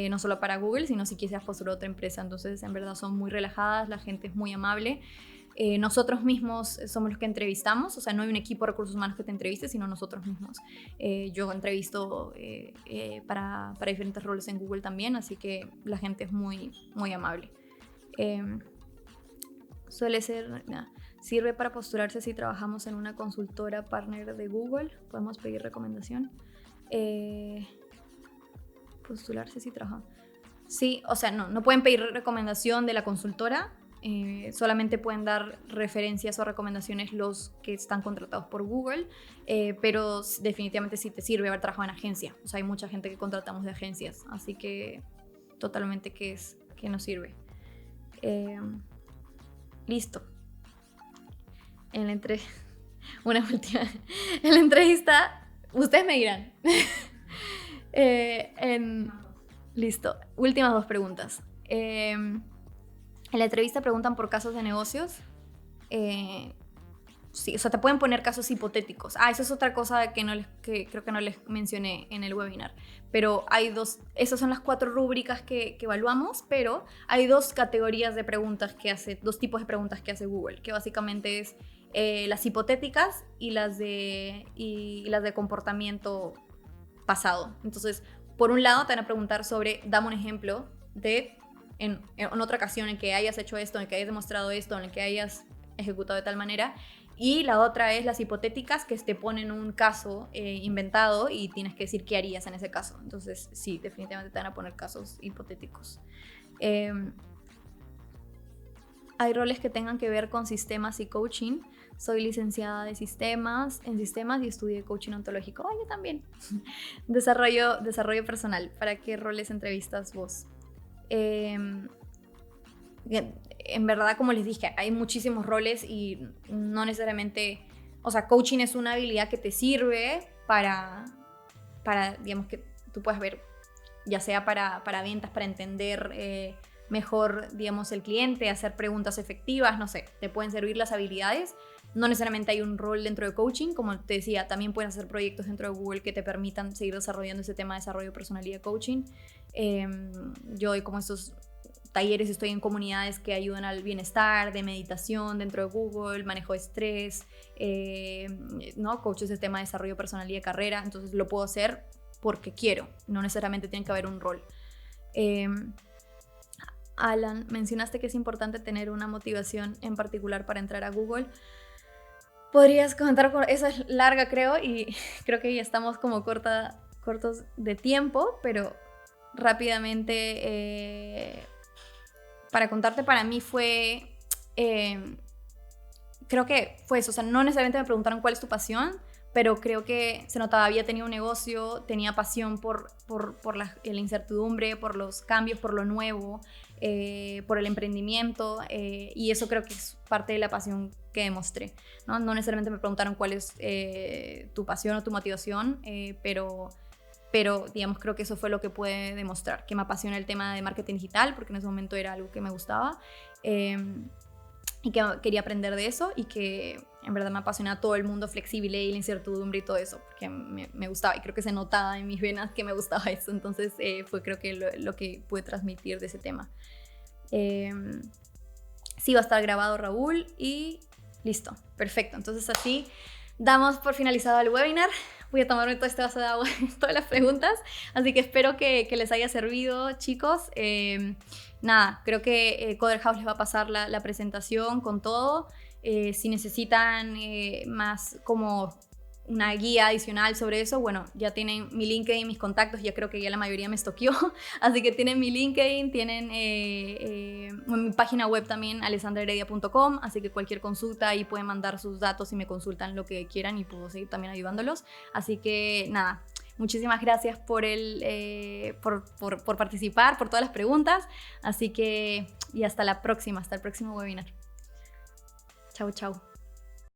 no solo para Google, sino si quisieras postular a otra empresa. Entonces, en verdad son muy relajadas, la gente es muy amable. Nosotros mismos somos los que entrevistamos, o sea, no hay un equipo de recursos humanos que te entreviste, sino nosotros mismos. Yo entrevisto para diferentes roles en Google también, así que la gente es muy amable. Suele ser... ¿Sirve para postularse si trabajamos en una consultora partner de Google? ¿Podemos pedir recomendación? Postularse si trabajamos. Sí, o sea, no pueden pedir recomendación de la consultora. Solamente pueden dar referencias o recomendaciones los que están contratados por Google. Pero definitivamente sí te sirve haber trabajado en agencia. O sea, hay mucha gente que contratamos de agencias. Así que totalmente que nos sirve. Listo. Una última. En la entrevista, ustedes me dirán. Listo. Últimas 2 preguntas. En la entrevista preguntan por casos de negocios. Sí, o sea, te pueden poner casos hipotéticos. Eso es otra cosa que creo que no les mencioné en el webinar. Pero hay esas son las 4 rúbricas que evaluamos, pero hay 2 categorías de preguntas 2 tipos de preguntas que hace Google, que básicamente es las hipotéticas y las de comportamiento pasado. Entonces, por un lado te van a preguntar sobre, dame un ejemplo de en otra ocasión en que hayas hecho esto, en que hayas demostrado esto, en que hayas ejecutado de tal manera. Y la otra es las hipotéticas, que te ponen un caso inventado y tienes que decir qué harías en ese caso. Entonces, sí, definitivamente te van a poner casos hipotéticos. Hay roles que tengan que ver con sistemas y coaching. Soy licenciada en sistemas y estudié coaching ontológico. Yo también. Desarrollo personal. ¿Para qué roles entrevistas vos? En verdad, como les dije, hay muchísimos roles y no necesariamente... O sea, coaching es una habilidad que te sirve para digamos, que tú puedas ver, ya sea para ventas, para entender mejor, digamos, el cliente, hacer preguntas efectivas, no sé, te pueden servir las habilidades. No necesariamente hay un rol dentro de coaching, como te decía, también puedes hacer proyectos dentro de Google que te permitan seguir desarrollando ese tema de desarrollo de personalidad coaching. Yo doy como estos talleres, estoy en comunidades que ayudan al bienestar, de meditación dentro de Google, manejo de estrés, ¿no? Coaches de tema de desarrollo de personalidad y carrera. Entonces lo puedo hacer porque quiero, no necesariamente tiene que haber un rol. Alan, mencionaste que es importante tener una motivación en particular para entrar a Google. Podrías comentar, esa es larga creo, y creo que ya estamos como cortos de tiempo, pero rápidamente para contarte, para mí fue, creo que fue eso, o sea, no necesariamente me preguntaron cuál es tu pasión, pero creo que se notaba, había tenido un negocio, tenía pasión por la incertidumbre, por los cambios, por lo nuevo, por el emprendimiento, y eso creo que es parte de la pasión que demostré, ¿no? No necesariamente me preguntaron cuál es tu pasión o tu motivación, pero pero digamos creo que eso fue lo que pude demostrar, que me apasiona el tema de marketing digital, porque en ese momento era algo que me gustaba, y que quería aprender de eso, y que en verdad me apasiona todo el mundo flexible y la incertidumbre y todo eso, porque me gustaba, y creo que se notaba en mis venas que me gustaba eso. Entonces fue creo que lo que pude transmitir de ese tema. Sí, va a estar grabado, Raúl, y listo, perfecto. Entonces así damos por finalizado el webinar. Voy a tomarme todo este vaso de agua en todas las preguntas, así que espero que les haya servido, chicos. Nada, creo que Coder House les va a pasar la presentación con todo. Si necesitan más como una guía adicional sobre eso, bueno, ya tienen mi LinkedIn, mis contactos, ya creo que ya la mayoría me stalkeó, así que tienen mi LinkedIn, tienen mi página web también, alessandraheredia.com, así que cualquier consulta ahí pueden mandar sus datos y me consultan lo que quieran, y puedo seguir también ayudándolos. Así que nada, muchísimas gracias por participar, por todas las preguntas, así que y hasta la próxima, hasta el próximo webinar. Chau, chau.